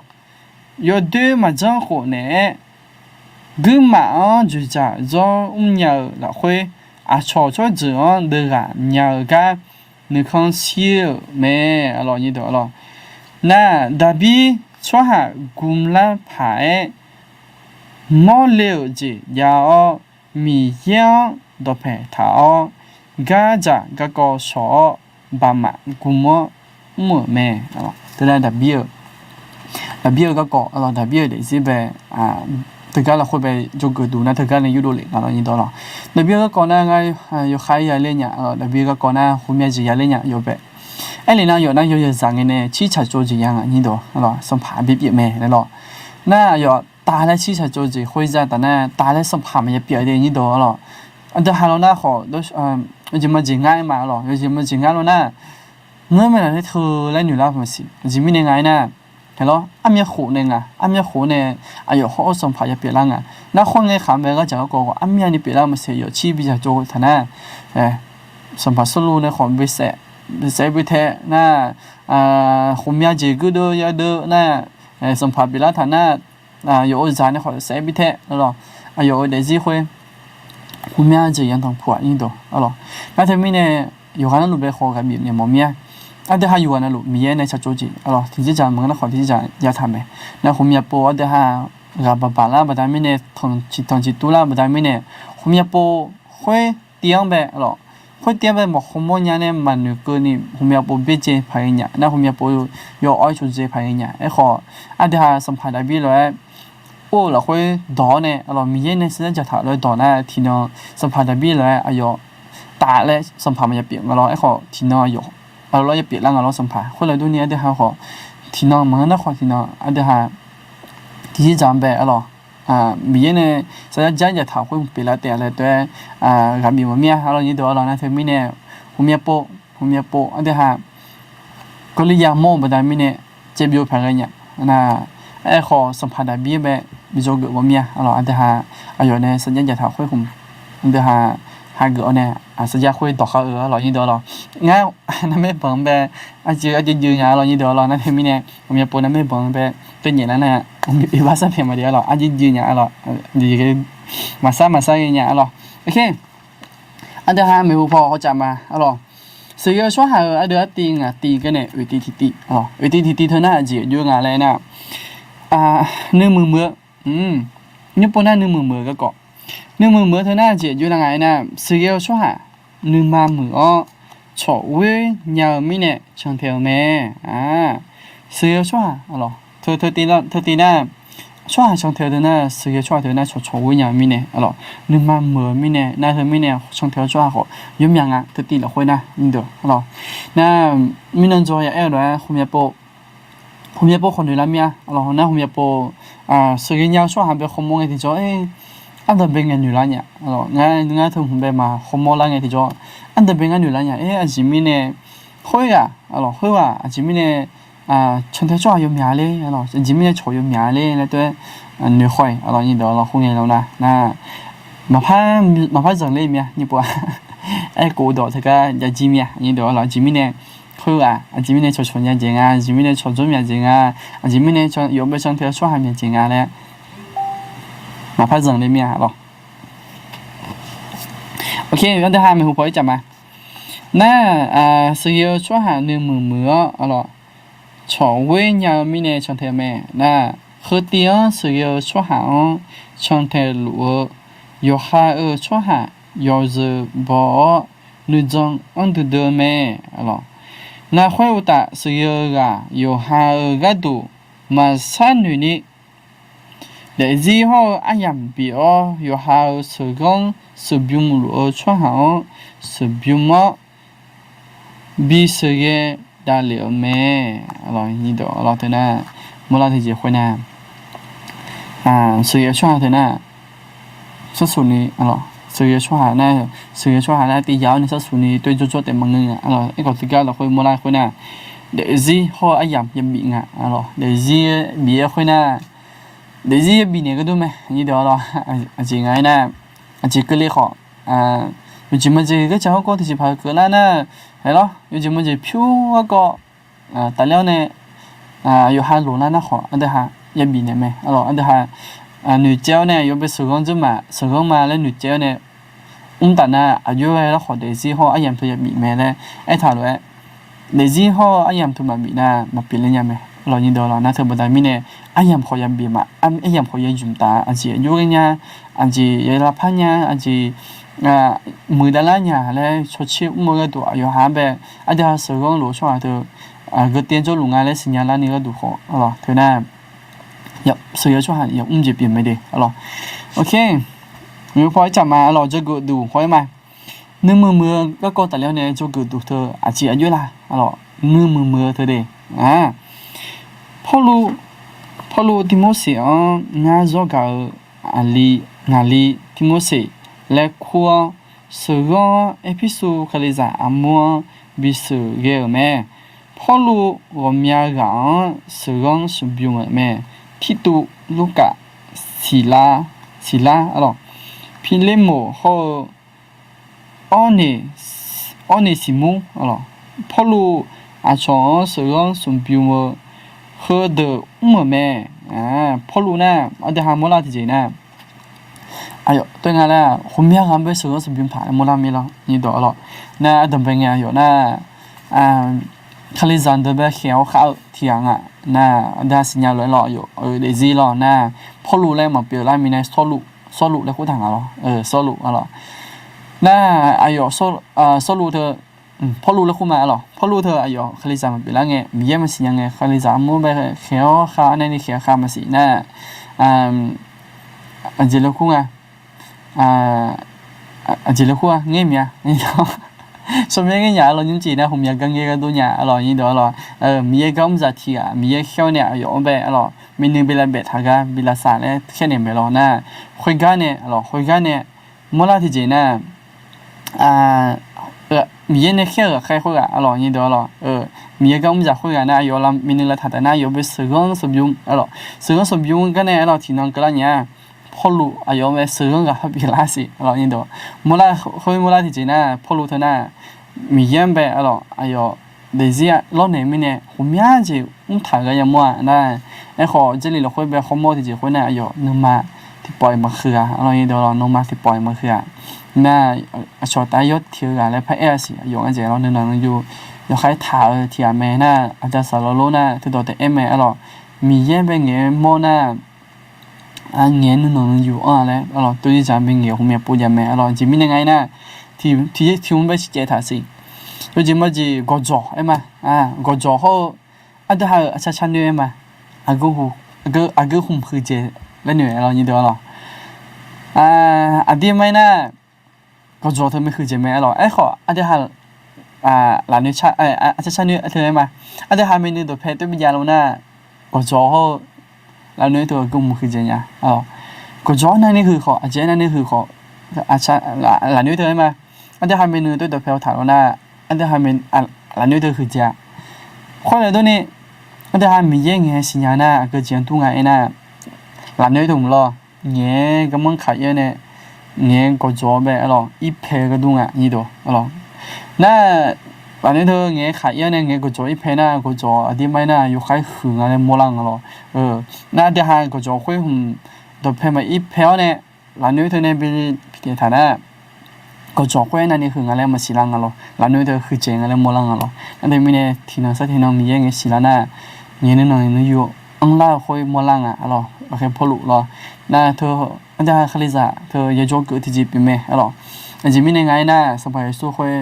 Speaker 7: ยอดูมาจังขอเนกูมาจุจ่าจอเยอละควยอาชอชอจือเดกะเยอกะนึกข้างเสียเมนี่ดอน่าดาบีชอหากุมลาผายมอเลวจียาวมียังดอเพทากาจากะกอชอบามากุมมือแม่แต่ละดับเบิลก็กอดับเบิลเดี๋ยวสิไปถึงการเราคุยไปจงเกิดดูนะถึงการในยุโรปเลยนี่ดอดับเบิลก็ก่อนหน้าไงอยู่ใครยาเล่นเนี่ยดับเบิลก็ก่อนหน้าคุณแม่จียาเล่นเนี่ยอยู่ไปไอ้เลยนะอยู่สั่งเงินเนี่ยชี้ชัดโจจียังนี่ดอสัมผัสบีบแม่แล้วน่าอยู่ตาแล้วชี้ชัดโจจีคุยจะแต่น่าตาแล้วสัมผัสมันจะเปลี่ยนเดี๋ยวนี่ดออันเดอร์ฮาร์โลน่าขอด้วยจะมาจีง่ายมาจะมาจีง่ายแล้วน่าเมื่อมันอะไรเธอเล่นอยู่แล้วมันสิจีไม่ได้ง่ายน่ะเห็นหรออันมีขู่เนี่ยอันมีขู่เนี่ยอายุเขาสัมผัสจะเปลี่ยนแล้วน่าคนเลยขำไปก็จะก็อันมีอันนี้เปลี่ยนแล้วมันเสียอยู่ชี้ไปจากโจท่าน่ะสัมผัสสรุปเนี่ยของวิเศษไปแท้น่าคุมยาจีกูดูยาดูน่าสัมผัสไปแล้วท่าน่าอยู่อาจารย์เนี่ยขอเสียไปแท้แล้วอายุเดี๋ยวจีคุยคุมยาจียังต้องผัวนี่ตัวแล้วทีนี้เนี่ยอยู่กันนั่นลูกไปขอกับบีบเนี่ยมอมีอันเดียอยู่กันนั่นลูกมีในชัดโจจีที่จะจำมึงนะขอที่จะยาทำไหมแล้วคุมยาโปอันเดียกับบ้านละบ้านไม่เนี่ยทองจิตตุละบ้านไม่เนี่ยคุมยาโปคุยเตียงไปคุยเตียงไปบอกคุมยาเนี่ยมันอยู่ก็นี่คุมยาโปเบจีพายเนี่ยนะคุมยาโปอยู่อ้อยชุดเจพายเนี่ยไอ้ขออันเดียสัมผัสได้บีเลยโอ้เราคุยดอเนี่ยมีในสิ่งที่จะถามเลยดอเนี่ยที่น้องสัมผัสได้บีเลยอายุตาเลยสัมผัสมันจะเปลี่ยนไอ้ขอที่น้องอายุเราจะเปลี่ยนร่างเราสัมผัสคนเราดูเนี่ยเดี๋ยวขอที่น้องมันนะขอที่น้องอันเดียที่จำไปมีในสัญญาจะถามคุยเปลี่ยนแล้วแต่อะไรตัวกับมีว่าเมียเรานี่ตัวเรานะเธอไม่เนี่ยผมเมียโปอันเดียก็เลยอยากมองแบบนั้นไม่เนี่ยเจ็บอยู่แผลเนี่ยนะไอ้ขอสัมผัสได้บีแบบ มีโจเกิดว่าเมียalorsอันเดหาอายุในสัญญาอย่าถาค่อยคุมอันเดหาเกิดเนี่ยสัญญาค่อยต่อเขาalors như đó alors ngay nó mới bằng bé anh chưa dư nhà alors như đó alors nó thêm nàyผมจะปนnó mới bằng béตัวนี้นั่นน่ะอีว่าสักเพียงมาเดียวalors anh dư nhà alorsดีcái mà sao nhà alors ok anhเดหาไม่พอเขาจะมาalors sự yêu số hàng ở đó tiền cái này ủy tỷ ủy tỷ thôi na chỉ vô ngà này nè nước mưa nhưng bữa nay nước mưa cái cọ nước mưa thôi na chỉ vô là ngày nè sự yêu số hàng nước mà mưa chỗ quê nhà mình nè chẳng theo mẹ sự yêu số hàng alors thôi tin na số hàng chẳng theo thế na sự yêu số hàng thế na chỗ quê nhà mình nè alors nước mà mưa mình nè na thôi mình nè chẳng theo số hàng họ yếm nhang thôi tin là khôi na nhìn được alors na mình nên cho em rồi hôm nay con người làm gì alors na hôm nay sự yêu nhau số hàng bé không mong thì cho anh ta bên người nữ làm nhỉ alors ngay thường hôm nay mà không mong làm thì cho anh ta bên người nữ làm nhỉ anh chị mình nè khôi alors khôi anh chị mình nè chẳng theo số hàng yếm nhang lên alors anh chị mình nè cho yếm nhang lên là tôi nữ khôi alors nhìn được alors không nghe đâu na mà phải dần lên nha như vậy ai cố đó thì cái nhà chị mẹ như đó là chị mình khơi chị mình cho nhà chị chị mình cho nhà chị chị mình cho有没上条说还没chị嘞mà phải dần lên nha rồi ok vấn đề hai mình không phải chậm mà na sự yêu số hàng nương mưa rồi cho quê nhà mình trong theo mẹ na khơi tiếng sự yêu số hàng trong theo lúa有哈说哈要是把女装按住的咩了那会有的是有哈个度嘛三女呢来之后俺也比有哈是讲是比木说哈是比么比是个大了咩了你的了的呢莫拉提结婚呢是也说的呢xuất xù này alors sự yêu số hàng này thì giáo nên xuất xù này tôi cho để mọi người alors cái còn thứ hai là khôi mua lại khôi nè để gì họ ai giảm bị ngã alors để gì bị khôi nè để gì bị này cái đúng không như đó là chỉ ngay nè chỉ cứ lấy họ mình chỉ mới cái cháu có thì chỉ phải cứ là nè hay đó mình chỉ mới phiếu có tài liệu này有hai lỗ là nó họ anh đây ha giảm bị này mày alors anh đây ha nữ giáo này yêu bị sử dụng mà lên nữ giáo này tận yêu là họ để gì họ anh em thôi bị mẹ này ai thảo rồi để gì họ anh em thôi mà bị mà bị lên nhà mẹ rồi như đó là na thường bữa nay mình này anh em họ bị mà anh em họ dùng ta anh chị yêu cái nhà anh chị yêu là phá nhà anh chị mười đàn lá nhà này cho chịu mỗi cái tuổi yêu ham bé anh ta sử dụng lúa cho từ cái tiền cho lùng ai lấy sinh nhật là những cái đủ khó rồi thế này sự yêu cho hàng chỉ biến mấy đi alors ok nếu phải chậm mà alors cho gửi đủ khỏi mà nếu mưa các con tài liệu này cho gửi đủ thơ chỉ ở dưới là alors mưa thôi đi Paulo Timothy nga do cả ali Timothy là khoa sự go episode khai giả amua bị sự ghê mẹ Paulo gồm nhà gã sự go sự biểu mẹ Tito Luca Sila alors Pilemo ho Onesimo alors Paulo cho sử dụng súng biêu hơi đỡ mẹ Paulo na ở đây ham là gì nè tôi nghe là hôm nay ham sử dụng súng biêu phải là mi lo như đó rồi na đầm bên nghe hiểu na khai giảng được bé khéo khảo thiang na đã sinh nhật lại lọ để gì lọ na Paulo lại mà biểu lại mình này solo là cũng thằng rồi solo rồi na solo thôi Paulo là cũng mà rồi Paulo thôi khai giảng biểu lại nghe mình mà sinh nhật nghe khai giảng mua bé khéo khá này khéo khá mà xí na anh chỉ là cũng nghe mía số mấy cái nhà là những gì nè hôm nay gần cái đôi nhà rồi như đó là mấy cái ông già thì mấy cái này ở ông bé rồi mình nên bị là bé thằng cái bị là sản này cái này bé rồi nè khơi cái này mua là thì gì nè มีเนแค่ใครคุยอ่ะอร่อยนี่เด้อล่ะมีก็ไม่จะคุยกันนะอยู่ละมีนึงละถัดนะอยู่ไปซื้อของสมยุงอร่อยซื้อของสมยุงก็เนี่ยอร่อยที่น้องก็แล้วเนี่ยพอรู้อายุไปซื้อของกับพี่ลาสิอร่อยนี่เด้อเมื่อไรคุยเมื่อไรที่จีน่ะพอรู้เท่านั้นมีเยี่ยมไปอร่อยอายุเดี๋ยวสิรอบนี้ไม่เนี่ยผมอยากจะถ่ายกันยังมั่วนะไอ้ขอ这里เราคุยไปข้อมูลที่จีคุยเนี่ยอายุนึงมาที่ปล่อยมาคืออร่อยนี่เด้อเรานึงมาที่ปล่อยมาคือน่าชอบตายยศเที่ยวกันแล้วพระเอสิอยู่อันเจเรานึงอยู่อยากให้ถามที่แม่น่ะอาจจะสารโลน่ะที่ตัวแต่แม่อร่อยมีเยี่ยมไปเงี้ยโมน่ะเงี้ยนึงอยู่แล้วอร่อยตัวที่จำเป็นเงี้ยผมอยากพูดยังแม่อร่อยจีมียังไงน่ะที่ผมไปชี้แจงท่าสิตัวจีมาจีกอจ่อมากอจ่อเขาอันเดียวอาจารย์เนี่ยมาอากูหุ่มคือเจแล้วเนี่ยอร่อยนี่เดียวหรออันเดียวไม่น่ะก็จอเธอไม่คือเจแม่หรอไอ้ขออันเดียวหลานเนี่ยชาอาจารย์เนี่ยเธอไหมอันเดียวไม่เนี่ยตัวเพชรตัววิญญาณเราน่ะก็จอเขาหลานเนี่ยตัวกูไม่คือเจเนี่ยก็จอนั่นนี่คือขออาจารย์นั่นนี่คือขออาจารย์หลานเนี่ยเธอไหมอันเดียวไม่เนี่ยตัวเพชรถามเราน่ะอันเดียวไม่หลานเนี่ยเธอคือเจ้าข้อเลยตัวนี้อันเดียวไม่ยังไงสิญญาน่ะก็เจียนทุ่งไงน่ะหลานเนี่ยถูกหรอเนี่ยก็มันขายเยอะเนี่ยเนี่ยก็จอไปอร่อยอีเพก็ดูอ่ะนี่ดูอร่อยน่าอันนี้เธอเนี่ยขายเยอะเนี่ยเนี่ยก็จออีเพน่ะก็จออันที่ไม่น่าอยู่ขายหึงอะไรโมลังอร่อยน่าเดี๋ยวหาก็จอคุยหุ่มตัวเพมาอีเพเนี่ยหลานนี้เธอเนี่ยเป็นที่ฐานะก็จอคุยนั่นนี่หึงอะไรมาสิลังอร่อยหลานนี้เธอคือเจงอะไรโมลังอร่อยนั่นเดี๋ยวมีเนี่ยที่นั่งสักที่นั่งมีเงี้ยสิลังน่ะเนี่ยนี่น้องนี่อยู่อังลาคุยโมลังอ่ะอร่อยโอเคพอรู้หรอน่าเธออันเดียวขลิซ่าเธออย่าโจกที่จีบไปไหมอร่อยอันจีมีเนี่ยไงน่ะสบายสุขคุย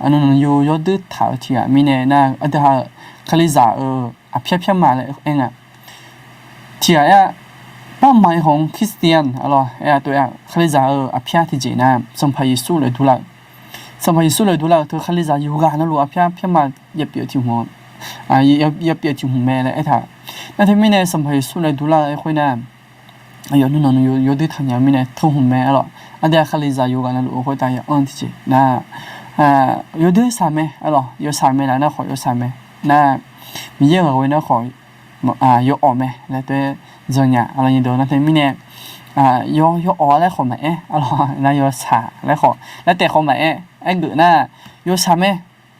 Speaker 7: อันนั้นอยู่ยอดดึกถาวที่มีเนี่ยน่ะอันเดียวขลิซ่าเพียบมาเลยเองที่ป้าหมายของคริสเตียนอร่อยตัวขลิซ่าเพียที่จีน่ะสบายสุขเลยทุลักสบายสุขเลยทุลักเธอขลิซ่าอยู่กันนั่นรู้เพียมาเย็บเปียที่หัวเย็บเปียที่หัวแม่เลยไอ้ท่านั่นที่มีเนี่ยสบายสุขเลยทุลักไอ้คนน่ะอายุนั่นอยู่ที่ทางยังมีเนี่ยทุ่งหุ่มแม่อร่อยอันเดียวขลิซ่าอยู่กันนั่นรู้คนตายอันที่จีน่ะอยู่ที่สามเมอร่อยอยู่สามเมแล้วน่ะขออยู่สามเมน่ะมีเยอะกว่าน่ะขออยู่ออกเมแล้วตัวจังเนี่ยอะไรอย่างเดียวนั่นที่มีเนี่ยอยู่ออกแล้วขอมาอร่อยน่ะอยู่สาแล้วขอแล้วแต่ขอมาไอ้เดือน่ะอยู่สามเม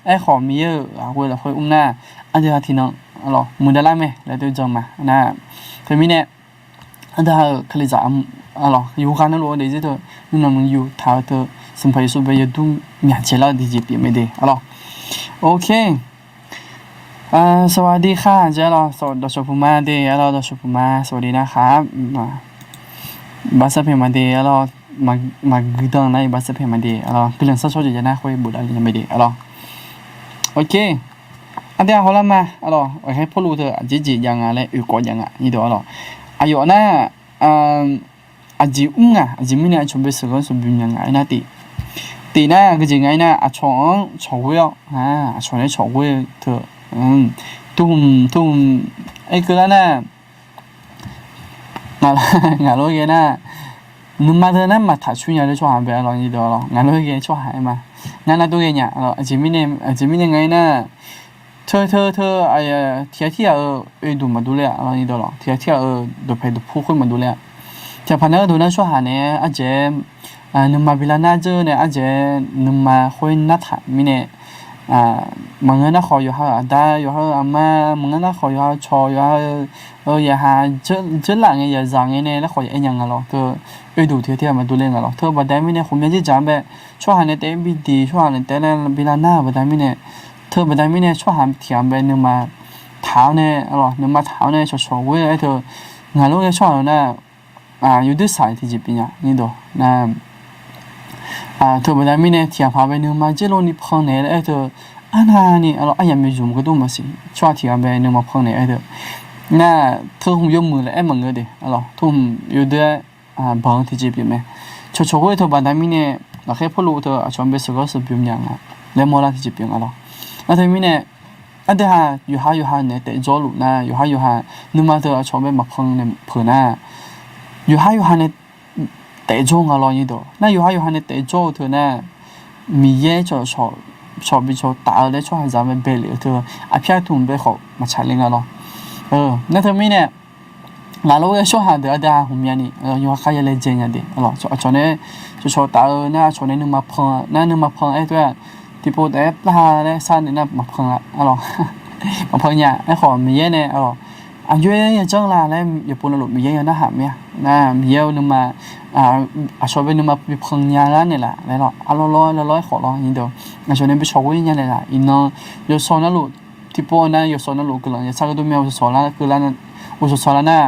Speaker 7: ไอ้ขอมีเยอะเวลาคุยน่ะอันเดียวที่น้องอร่อยมุนดาล่าเมแล้วตัวจังมาน่ะที่มีเนี่ยอันเดียวขลิซ่าอร่อยอยู่กันนั่นรู้เดี๋ยวจะนู่นอยู่ท้าวเธอสมัยสุดไปยูทูบมีเชลล์ดีจีพีไม่ได้อร่อยโอเคสวัสดีค่ะเจ้าเราสวัสดีชมพูมาดีเราชมพูมาสวัสดีนะครับบาสเพมาดีเรามากินอะไรบาสเพมาดีเราเรื่องสักช่วงจะน่าคุยบุตรอะไรไม่ดีอร่อยโอเคอันเดียวเขาละมาอร่อยโอเคพอรู้เธอจียังอะไรก่อนยังนี่เดี๋ยวอร่อยอายุน่ะอาจีอาจีมีเนี่ยชมไปสื่อก็สมบูรณ์ยังไงนะตีน่ะก็จริงไงน่ะชงเวลชงเนี่ยชงเวลเธอทุ่มไอ้คือแล้วน่ะงานโลกน่ะนึกมาเธอน่ะมาถ่ายชุดยังได้ช่วยหาไปอร่อยนี่เดียวหรองานโลกช่วยหายมางานนั้นตัวเนี่ยอาจีมีเนี่ยไงน่ะเธอไอ้ที่ดูมาดูเลยอะไรนี่เดียวหรอที่ดูไปดูผู้คนมาดูเลยแต่พันธุ์ดูน่าช่วยหาเนี่ยอาจจะนึกมาเวลาน่าเจอเนี่ยอาจจะนึกมาคุยนัดหามีเนี่ยบางเงินน่าขออยู่ฮะได้อยู่ฮะอาม่าบางเงินน่าขออยู่ฮะชออยู่ฮะอย่าหาเจอหลังอย่าจังเนี่ยแล้วขออย่างยังไงหรอเธอดูที่มาดูเล่นกันหรอเธอบัดได้มีเนี่ยผมยังจะจำแบบช่วยหาเนี่ยแต่บิดดีช่วยหาเนี่ยแต่เวลาหน้าบัดได้มีเนี่ยเธอบัดได้มีเนี่ยช่วยหาเถียงไปนึกมาเท้าเนี่ยหรอนึกมาเท้าเนี่ยชอเว้ยไอ้เธองานลูกเนี่ยช่วยหาเนี่ยอยู่ที่สายที่จีบเนี่ยนี่ดูนะเธอบัดได้มีเนี่ยเถียงพาไปนึกมาเจโลนี่พังเนี่ยไอ้เธออันนั้นนี่ไอ้ยังไม่ยุ่งก็ดูมาสิช่วยเถียงไปนึกมาพังเนี่ยไอ้เธอน่ะเธอคงยกมือเลยไอ้มังเกอร์ดิทุ่มอยู่เดือบังที่จีบไหมชอเว้ยเธอบัดได้มีเนี่ยเราแค่พอรู้เธอชวนไปสกัดสบิมยังแล้วมอลาที่จีบยังแล้วเธอมีเนี่ยอันเดียวอยู่หาเนี่ยแต่จอลุนะอยู่หานึกมาเธอชวนไปมาพังเนี่ยเผื่อน่ะอยู่หาเนี่ยแต่จงนี่ตัวน่ะอยู่หาเนี่ยแต่จอเธอน่ะ มีเย่ชอบบิชตาเลยชอบหาจามเบลเลยเธออาพี่ทุ่มไปเขามาใช้เรื่องอะไรนั่นเธอไม่เนี่ยลาโลก็ชอบหาเดี๋ยวหุ่มยันนี่อยู่ว่าใครจะเล่นเจนยันดีชอบเนี่ยชอบตาน่าชอบเนี่ยนึกมาพังน่านึกมาพังไอ้ตัวที่พูดแต่ปลาเนี่ยสั้นเนี่ยมาพังละมาพังเนี่ยไอ้ของมีเย่เนี่ยอันยุ้ยยังจังละแล้วอย่าพูดหลุดมีเย่ยังน่าหาเมียน่ามีเย่นึกมาชอบไปนึกมาพังยาแล้วเนี่ยแหละแล้วร้อยขอร้องนี่เดียวชอบเนี่ยไปชอบวิ่งยันเลยล่ะอินน้องอยู่โซนนั่นหลุดที่พูดนั่นอยู่โซนนั่นหลุดกันเลยยังสักตัวเมียอยู่โซนละคือละนั่นอยู่โซนละน่ะ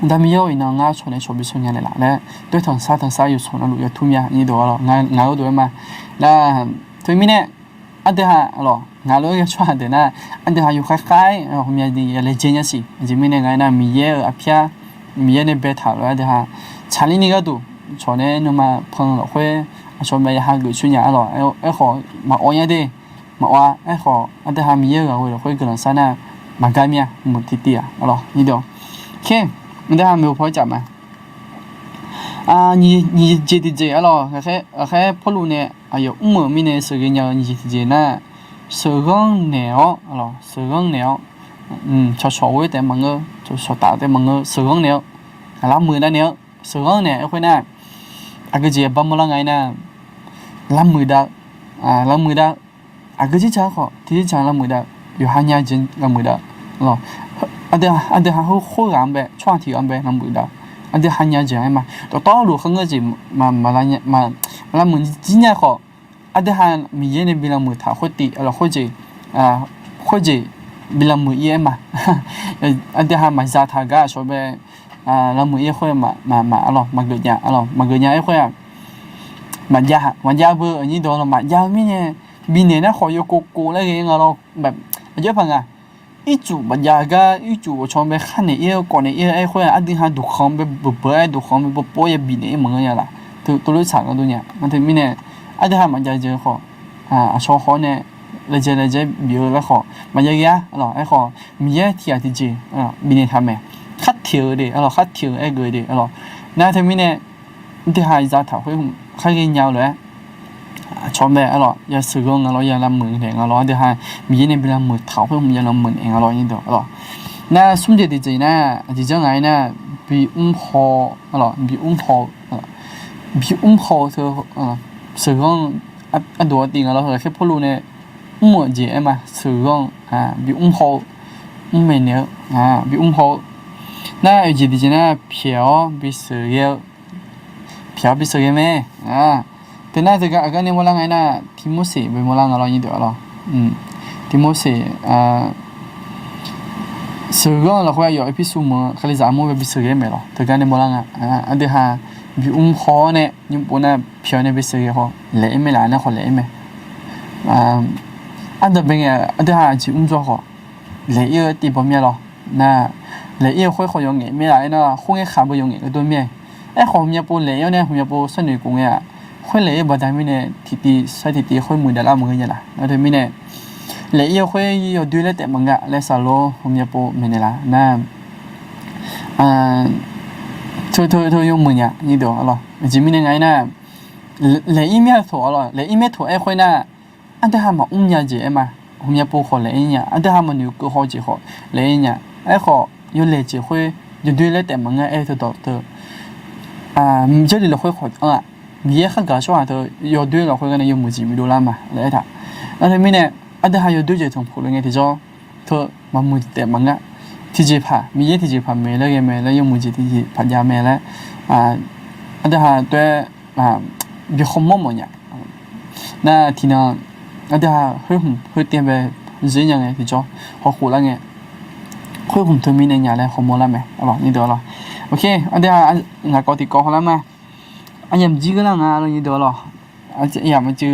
Speaker 7: แต่มีเยอะอีน้องง่าชวนในชอบไปชวนยันเลยล่ะและด้วยทางซ้ายอยู่โซนนั่นหลุดอยู่ทุ่มยานี่เดียวง่าก็ด้วยมาแล้วถึงมีเนี่ยอันเดียวงานเราก็ชอบเดี๋ยวนะอันเดียวอยู่คล้ายๆผมอยากดีอะไรเจนสิจริงๆไม่เนี่ยไงนะมีเยอะพี่มีเยอะในเบต้าแล้วเดี๋ยวชาลีนี่ก็ดูชวนเนี่ยนึกมาพังเราค่อยชวนไปหาเกิดช่วยยาไอ้ขอมาอ้อยดีมาว่าไอ้ขออันเดียวมีเยอะเราค่อยเกิดสันน่ะมาการเมียมุติเตียนี่เดียวโอเคอันเดียวไม่พอจับมา你接的这还跑路呢，哎呦，我们呢是个人你这呢，是讲鸟，是讲鸟，就稍微的么个，就稍大的么个是讲鸟，拉มือ的鸟，是讲呢，一会呢，个这把么啷个呢，拉มือ的，拉มือ的，个这家伙，这家拉มือ的，有汉人真拉มือ的，อันเดียวเขา安呗，创体安呗，拉มือ的。อันเดียวหันยาเจอไหมต่อรู้ข้างก็จะมาละมือจริงๆเขาอันเดียวหันมีเยอะในบิลมือถ้าเขาตีเขาจะบิลมือเยอะมาอันเดียวหันมาจะทากาชอบละมือเยอะเขามาเกิดยาไอ้เขามันยาเบอร์อันนี้โดนมันยาไม่เนี่ยบินเนี่ยนะเขาอยู่โกแล้วเองแบบเยอะพังอ่ะ一组把牙个一组我从没看的也搞的也爱会啊，定下读行被不爱读行被不播也比的么样啦，都长个多年，那对面呢，定下嘛家就好说好呢，来这比如来好，嘛家呀，哎好，米也提提起比呢他们，黑条的，黑条哎个的，那对面呢，定下一扎头会开个鸟嘞。ชอบแบบอย่าซื้อกันอย่าละหมื่นเองเดี๋ยวมีเนี่ยเป็นละหมื่นเท่าเพิ่มมีละหมื่นเองนี่เดียวน่าสมเด็จดีนะจริงๆไงนะบีพอบีพอเธอซื้อกันอันตัวติงแค่พูดรู้เนี่ยหมดเจ๋มาซื้อกันบีพอไม่เนี่ยบีพอน่าจริงๆนะเพียวบีซื้อไหมแต่น่าจะก็เนี่ยมองไงนะทิโมซีไปมองนี่เดี๋ยวทิโมซีสื่อก็เราคุยอยู่ไอพิสูมือเขาเลยจะมุ่งไปพิสูจน์ไหมล่ะแต่ก็เนี่ยมองอันเดียวบิวพอเนี่ยยิ่งปุ่นเนี่ยเพียวเนี่ยพิสูจน์เขาเละไหมล่ะเนี่ยเขาเละไหมอันเดียวเป็นไงอันเดียวจีจ้าเขาเละเยอะตีบไม่หรอน่ะเละเยอะเขา用嘅咩来呢红嘅ขา不用嘅嗰對面ไอ้ของเนี่ยปุ่นเละเนี่ยของเนี่ยปุ่นส่วนหนึ่งกูเนี่ย会来不但没呢，弟会没得那么个人啦，那对没呢，来也会有对了的么个，来啥咯，我们也不没得啦，那，头有么呀？你懂了？前面那个呢，来一面头了，来一面头哎会呢，安得还嘛年节嘛，我们也不好来一年，安得还嘛牛狗好几好来一年，哎好有来几回，有对了的么个哎头这里了会好มีข้างกับช่วงเธอยอดด้วยเราคุยกันในยมุจิมิดูลามาเลยท่าแล้วทีนี้เนี่ยอันเดียวยอดด้วยจะถึงพูดยังไงที่จ้าเธอมามุจิแต่มังกะที่จีผ่ามีเยอะที่จีผ่าเมย์แล้วยังเมย์แล้วยมุจิที่จีผ่ายาเมย์แล้วอันเดียวตัวบิคอมมอมเนี่ยน่าที่นั่นอันเดียวเฮ้ยเตรียมไปเรื่องยังไงที่จ้าเขาขู่แล้วไงเฮ้ยผมเธอมีในอย่างไรคอมมอแล้วไหมนี่เดี๋ยวเราโอเคอันเดียวงานกอติกอเขาแล้วมาอันยังจีก็ล่างอ่ะเรานี่เดี๋ยวหรออันยังมันจื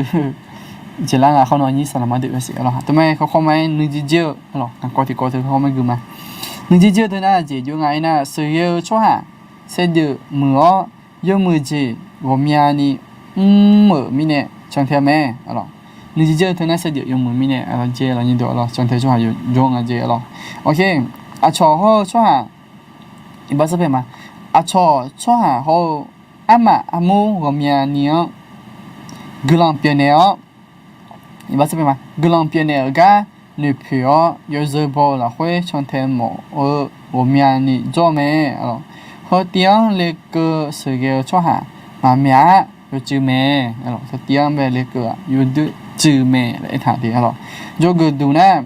Speaker 7: ล่างอ่ะเขาหน่อยนี่สารมาเดือดเสียหรอทำไมเขาไม่นึกจีเจอหรอกกอติกอเธอเขาไม่กึ่มมานึกจีเจอเธอน่ะจีอยู่ไงน่ะเสียชัวร์เสียเดือมือยมือจี我们นี่มือมีเนี่ยจังเทียมแม่หรอนึกจีเจอเธอน่ะเสียเดือยมือมีเนี่ยเราเจเรานี่เดี๋ยวหรอจังเทียชัวร์อยู่ยงอ่ะเจหรอโอเคอ่ะชัวร์ชัวร์อีบ้าสักเพมาอ่ะชัวร์เขาอามู我们呢格朗边呢哦，你把这边嘛，格朗边呢个女朋友有时候了会上天么，我面你做没哦，和点那个是个做哈，嘛面有知没哦，和点呗那个有的知没来谈的哦，就个度呢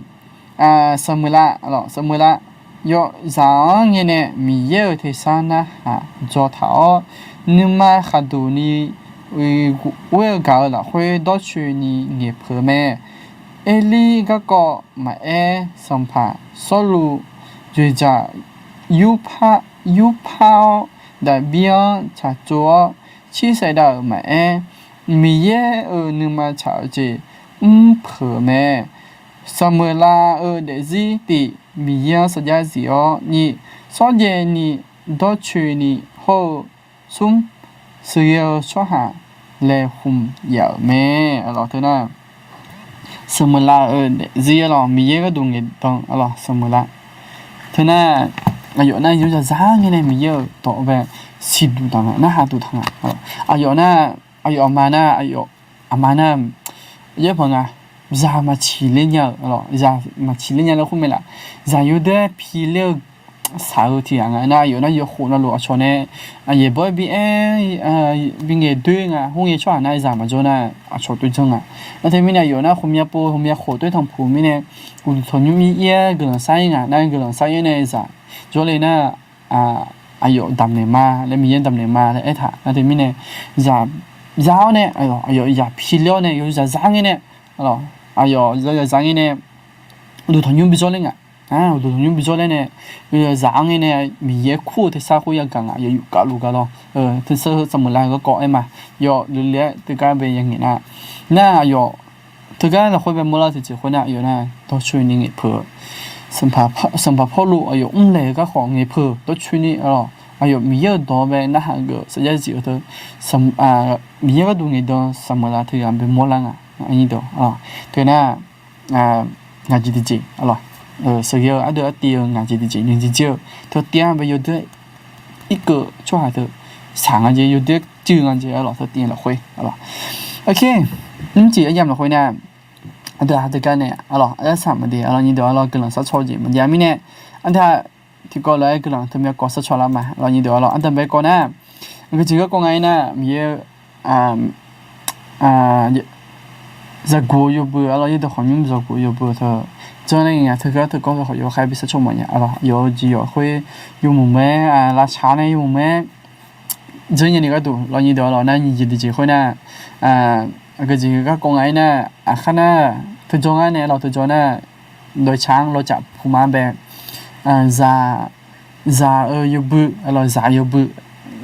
Speaker 7: semula alors semula yo zang ne mi ye the sana ha jo thao nima khadu ni we ga la hwe do chu ni nge phe me eli ga ko ma sampha solu je ja yu pa da bian cha cho chi sai da ma mi ye nima cha je phe me samula de zi ti mi ya sa ja zi o ni so je ni do chu ni ho sum su ye so ha le hum ya me alors thế nào samula de zi alors mi ye ga dung ni dong alors samula thế nào ayo na yu ja za ni ne mi ye to be si du dang na ha du thang ayo na ayo amana ye phang à za ma chi le nya alors za ma chi le nya le khu me la za yu de pi le sa u ti ang na yo khu na lo cho ne ye boy bi bi nge de nga hu ye chwa na za ma jo na a cho tu jong na te mi na yo na khu mya po hu mya kho tu thang phu mi ne u thon yu mi ye ge sa yin nga na ge sa yin ne za jo le na ayo dam ne ma le mi yen dam ne ma le ai tha na te mi ne za ne ayo ya pi le ne yo za zang ne alors ayo giờ sáng này đồ thằng nhung bị cho lên à đồ thằng nhung bị cho lên này giờ sáng này mình ye khu thì sao khu yang càng à giờ cả lu cả lo thì sơ sơ một lần có cọ em mà giờ lẽ từ cái về yang này na giờ từ cái là khôi về mua thì chỉ khôi na giờ na tôi chui ni nghề phở sản phẩm phô lu giờ lẽ cáiของnghề phở tôi chui ni giờ mình giờ đó về na hàng cái sẽ ra gì ở mình giờ cái đồ nghề đó sản phẩm là thì làm về mua lăng anh đó thế na ngài chỉ đi alors sự giờ ở đây tiêu ngài chỉ đi nhưng chỉ chưa thôi tiền bây giờ đấy ít cái cho hai thứ sáng anh chỉ giờ chưa anh chỉ alors thôi tiền là khuây alors ok nhưng chỉ anh em là khuây nè anh ta hai cái này alors anh sáng mà đi alors như đó alors cái lần sát cho gì mình giờ mình nè anh ta thì có lại cái lần thì mình có sát cho lắm mà alors như đó alors anh ta bây con nè cái chỉ có con ấy nè mình giờ cô yêu bự, alors giờ họ nhung giờ cô yêu bự thôi, cho nên nhà thực có họ yêu khai bị sát trong mọi nhà, alors yêu chỉ yêu hơi yêu mồm mẹ, lá chả này yêu mồm mẹ, giờ nhà này cái đủ, lo như đó lo na như gì hơi na, cái gì các con ấy na, khá na, thực trong anh này, lo thực trong na, đôi trắng lo chập phù ma bè, già yêu bự, alors già yêu bự,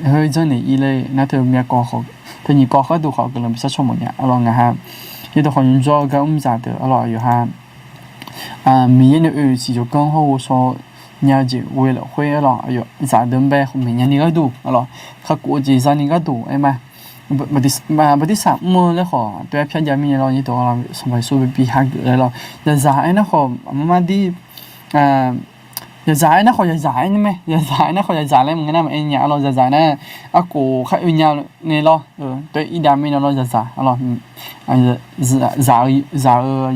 Speaker 7: hơi giờ này ý lấy, na thường mẹ có họ, thường như có đủ họ cứ làm bị sát trong mọi nhà, alors ngài ha. Như tôi còn cho cái giả được, alors yêu ha, mình những chỉ cho con họ so nhà chỉ về là khuya alors yêu giả đơn bé không mình nhà này cái đủ, alors các cụ chỉ gia đình cái đủ em mà đi sắm mua lấy họ tôi phải nhà mình alors như tôi làm sản phẩm số bị hack được alors giờ giả ấy nó họ mà đi giờ giải nó khỏi giờ giải nữa mày giờ giải nó khỏi giờ giải lên một cái nào mà anh nhà lo giờ giải này cô khách yêu nhau này lo tôi ý đam mê nó lo giờ giải lo giải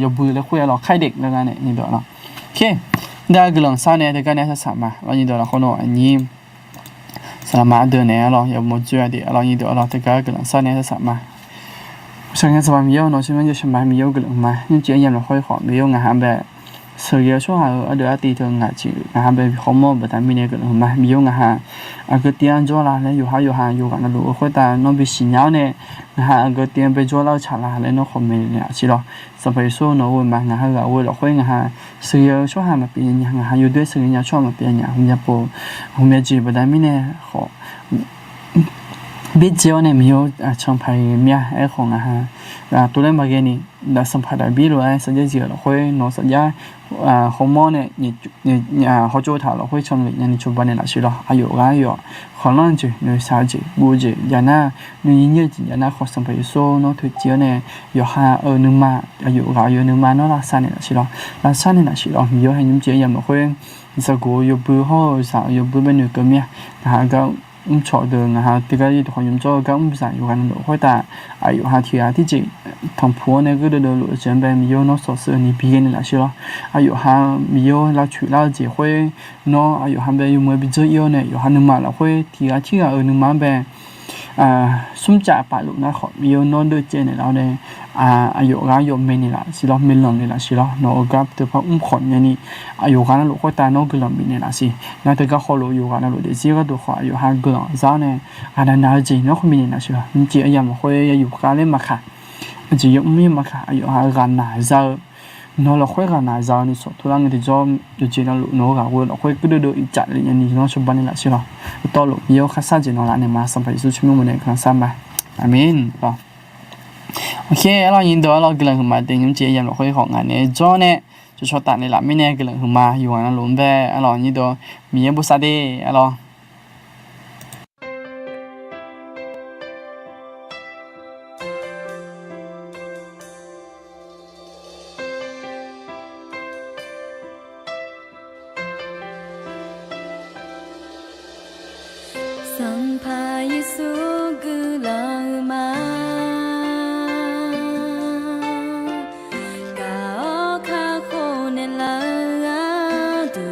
Speaker 7: giờ bự là khuya lo khai địch là cái này như đó lo ok đây cái lần sau này thì cái này sẽ sắm mà lo như đó là con nó anh em sắm mà đời này lo giờ một chuyện thì lo như đó lo thì cái lần sau này sẽ sắm mà sau này sắm nhiều nó sẽ mình sẽ sắm nhiều cái lần mà nhưng chỉ anh em là khơi khỏi nhiều ngày ham về sự giờ số hàng ở đây thì thường ngài chỉ ngài về không mua bởi tại mình này cái mà nhiều ngài cái tiền cho là lấy nhiều cả nó đủ khối ta nó bị xì nhão này cái tiền bị cho lao trả là lấy nó không mình này chỉ đó sau phải số nó mà ngài là là khối ngài sự giờ số hàng mà bị ngài nhiều đứa sự nhà cho mà bị nhà không nhập bộ không nhập chỉ bởi tại mình này họ biết chiều này nhiều trong phải mía ấy không tôi lên mà cái này đã sản phẩm đã biết rồi sẽ dễ dàng là khối nó sẽ giá không món này nhà họ cho thảo là khối trong người nhà chụp bên này là gì đó ayo khó lắm chứ người sao chứ bùi chứ nhà na người như chỉ nhà na họ sản phẩm số nó thực chiếu này yo ha nước mà ayo nước mà nó là sao này là gì đó là sao này là gì đó nhiều hay những chuyện nhà mà khối giờ cô yo bự ho sao yo bự bên nước cơ mía cái ชอเดินนะฮะที่ก็ยี่ตัวยุ่งจ่อก็ภาษาอยู่กันหนูค่อยแต่อายุหาที่ที่จีทำผัวเนี่ยก็เดินหลุดจนไปมีโยนสอสือนี่ปีกันละใช่หรออายุหามีโยเราชุดเราจีค่อยเนาะอายุหาไปอยู่เมื่อปีเจอโยเนี่ยอยู่หาหนึ่งมาเราค่อยที่ที่หนึ่งมาไปสุ่มจ่าป่าลูกนะขอมีโยนด้วยเจเนี่ยเราเนี่ยอายุการยมเมนี่ละสิเราเมลองนี่ละสิเราเนาะกับตัวพระขอนเนี่ยนี่อายุการลูกค่อยตาเนาะก็ลำบินนี่ละสิงั้นแต่ก็ขอรู้อยู่กันลูกเดี๋ยวสิก็ตัวขออายุหาก็ลองเจ้าเนี่ยนาจีเนาะคนมีนี่ละสิเราจีอายุมาค่อยอยู่การเล่นมาค่ะจียกมีมาค่ะอายุหาการหนาเจ้าเนาะเราค่อยการหนาเจ้านี่สุดทุลังที่จอมอยู่จีนั่นลูกเนาะกับเราค่อยก็ดูอีจัดเลยนี่เนาะชอบบ้านนี่ละสิเราต่อลูกมีโยคัสซาจีเนาะละเนี่ยมาสัมผัสสุดชั่วโมงเนี่ยครั้งซ้ำไปอามินป่ะโอเคเรายินดีเรากำลังมาเต็มยิ้มเจียมเราค่อยของงานเนี่ยจอเนี่ยจะชอบตัดในหลับไม่แน่กำลังมาอยู่งานหลุมแบเรายินดีมีบุษดีเรา
Speaker 8: Sang pa Yesu gulama Ka ka khone la du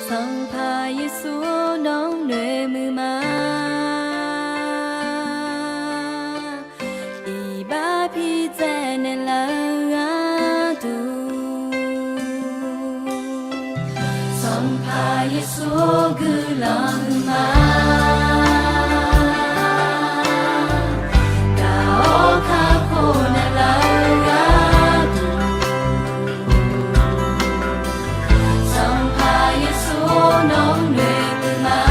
Speaker 8: Sang pa Yesu nong nwe mu ma I ba pi ze ne la du Sang pa Yesu gulama Ka ka khone la du Sang pa Yesu nong nwe mu ma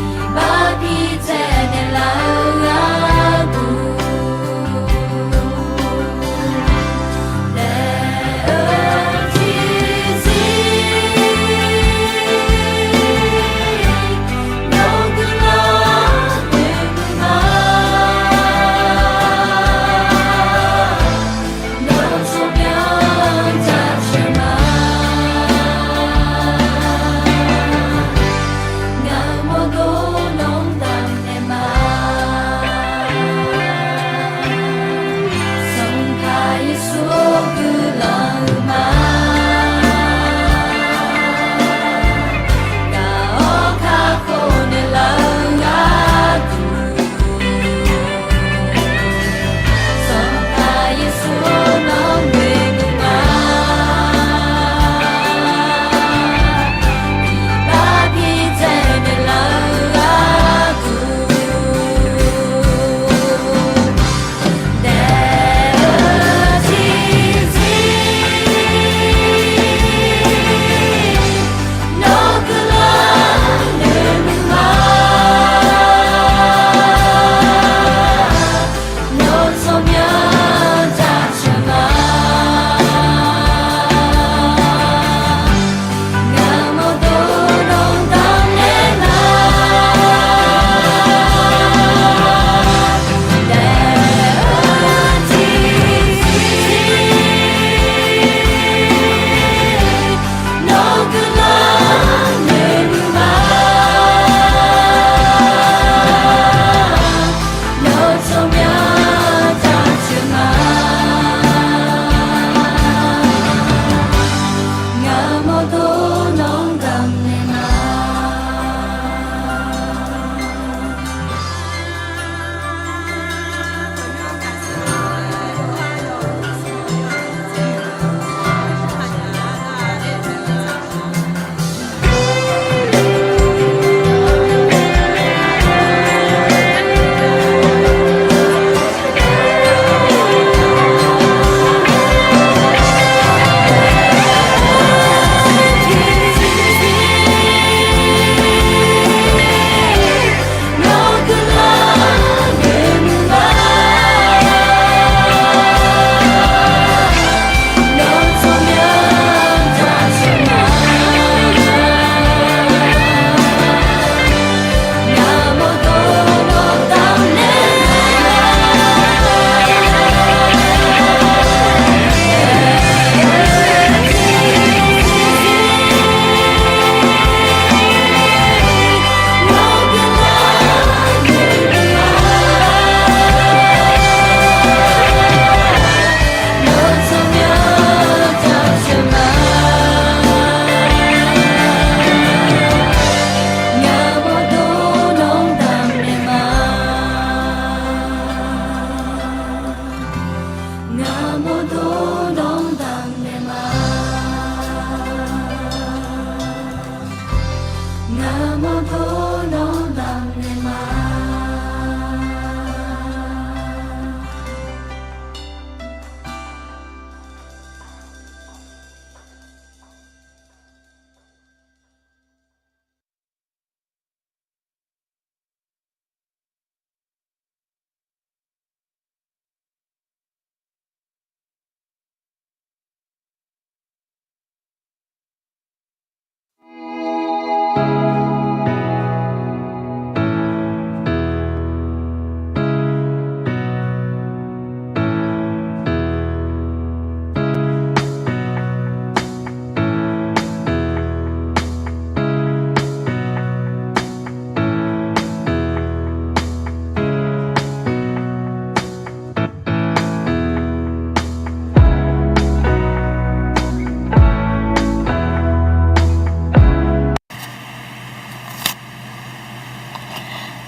Speaker 8: I ba pi ze ne la du Le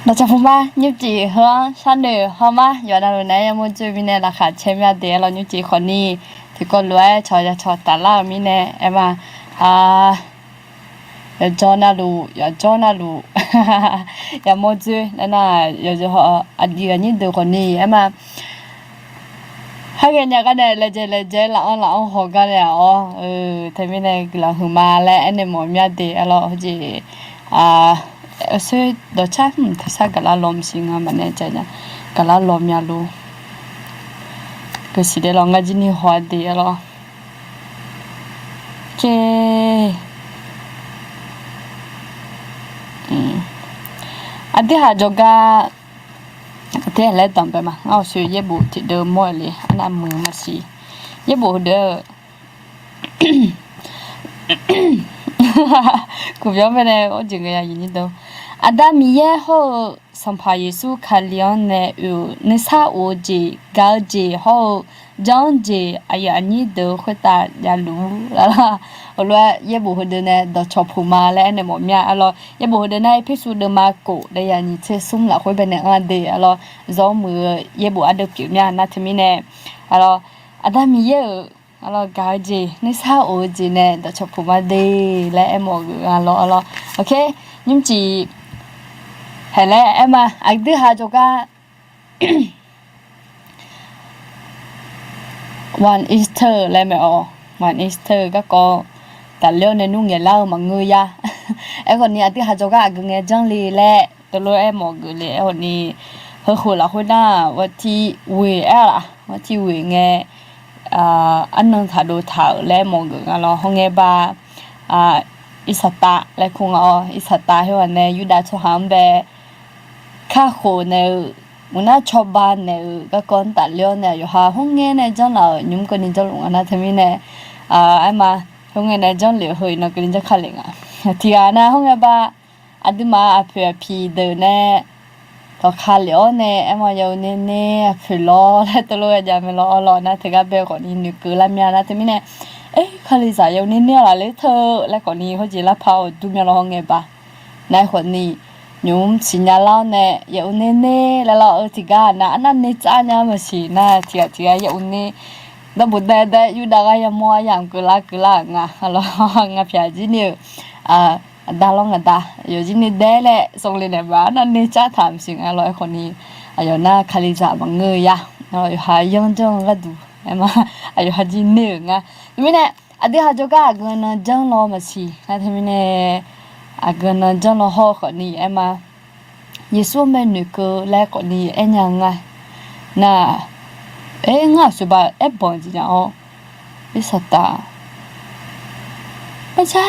Speaker 9: 那这副嘛，你记和山头好吗？原来那要么这边的那看前面的了，你记和你这个路朝着朝打拉面呢，哎嘛要走那路，要走那路，要么这那要就好第个你都和你哎嘛。hai cái nhà cái này là chơi lão hồ cái này thế bên này là hùng ma lại anh em mọi nhà thì alo gì số đó chắc thật sao cái là lom sinh mà này chơi nha cái là lom nhà luôn cái gì đấy là ngay trên hoa thì alo anh đi học yoga thế là tầm bề mà ngao suy dễ bộ thì đỡ mỏi liền anh làm mừng mà xí dễ bộ đỡ cũng giống bên này có chuyện cái gì đâu Adam ye ho sampha Yesu khalion ne u nisa oji galji ho jongji ayani do khota ya lu la lo ye bo de ne do chopuma le ne mo mya alo ye bo de nai phisu de ma ko de ya ni che sum la khoi ben ne a de alo zo mu ye bo ade kyu mya na thmi ne alo Adam ye alo galji nisa oji ne do chopuma de le emo alo okay nhưng chỉ hay là em mà anh đưa hai chỗ cả one Easter là mẹ one Easter các cô ta leo nên nuông nghề lao mà người ya em còn nhà đưa hai chỗ cả người chẳng lì lẹ tôi nói em một người lẹ còn đi hơi khổ là khối na và thì quê à và thì quê nghe anh nâng thả đồ thảo lẹ một người là không nghe ba Isata lại không Isata hay là này Yuda cho ham về khá khổ này muốn nói cho ba này các con tạ liêu này rồi ha không nghe này cho là những con đi cho luôn anh thấy này em mà không nghe này cho liệu hơi nó cái đi cho khá liền thì anh không nghe ba anh đi mà phải phi đời này có khá liêu này em mà yêu nên nè phải lo lại tôi lo giờ mình lo nè thì các bé còn đi nước cứ làm nhà nè thấy này khá lý giải yêu nên nè là lấy thơ lại còn đi họ chỉ là phao tụi mình lo không nghe ba này còn đi nhung xin nhà lao nè yêu nên nè là lo thì cả na anh nè cha nhà mà xí na thì yêu nè đó bữa đây yêu đã cái mua yang cứ là ngà lo ngà phải gì nhiều đã lo ngà ta yêu gì nè đây lệ xong lên này bán anh nè cha tham xin lo còn đi yêu na khá lý giải bằng người ya rồi hai yang trong cái đủ em mà yêu hai gì nữa ngà mình nè đi học cho cả người nó chẳng lo mà xí na thì mình nè gần nó chẳng lo ho còn đi em mà Yesu men nữ cơ lại còn đi em nhà ngay na ngã số ba em bọn gì nhở biết sao taไม่ใช่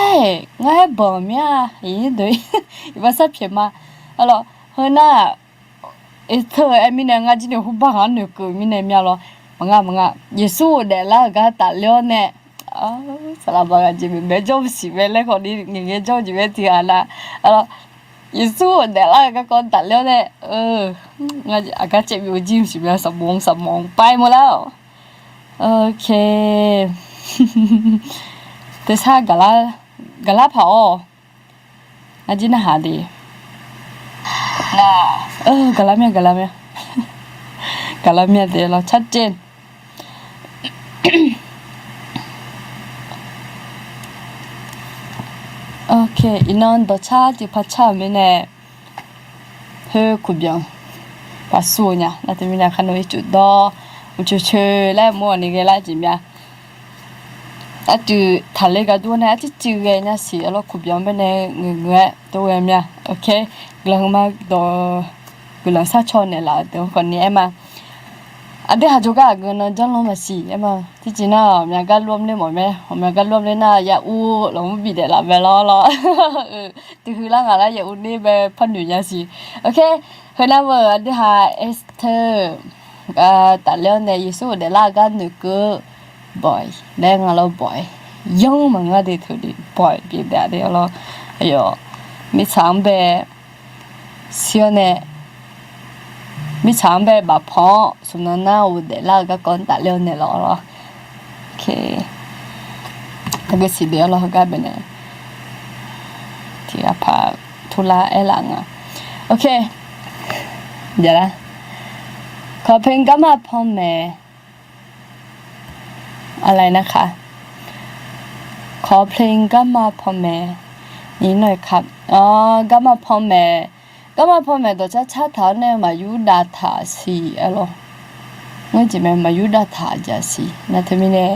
Speaker 9: ง่ายบ่มีอีด้วยว่าสับเพียมาalors hơn na thơ em mình ngay chỉ được hút bạc nữ cơ mình em nhà lo manga Yesu để là cái tạ liêu nè salah banget je me job si me le ko ni nge job je me ti ala alors Yesu de la ka kon ta le ne nga aga che bi jim si me sa mong pai mo lao okay te sa gala phao ajina ha di na gala me gala me de la chat chen Okay, 이런 더 차지 파차면에 hơi cục dòng và xua nha, là thì mình khăn nói chút đó, một chút chơi lại mua này cái lại gì nha, từ thằng lấy cái đuôi này chỉ cái nha xí, là cục dòng bên này người tôi em nha, okay, lần mà đó cái lần sát cho này là tôi còn nhé mà đi học cái nó chẳng lo mà xí em mà thì chỉ nào mình cái luôn lên mọi mình cái luôn lên na ya u lòng bị để làm về lo từ khi là ngã là ya u đi về phân nữ nhà xí ok hồi nào vừa đi học Esther tại leo này Yesu để là cái nữ cơ boy đang là boy young mà ngã đi thôi đi boy bị để đấy lo ayo mi sáng về xíu này mi chạm về bà phò xuống nó nào để là các con tạ leo này lo ok cái gì đấy lo cái bên này thì apa thula elang ok เดี๋ยวนะขอเพลงก็มาพ่อแม่อะไรนะคะขอเพลงก็มาพ่อแม่นี้หน่อยครับก็มาพ่อแม่ตัวชาเท้าเนี่ยมายุดาถาสีอะไรเมื่อจีแม่มายุดาถาจะสีนะทำไมเนี่ย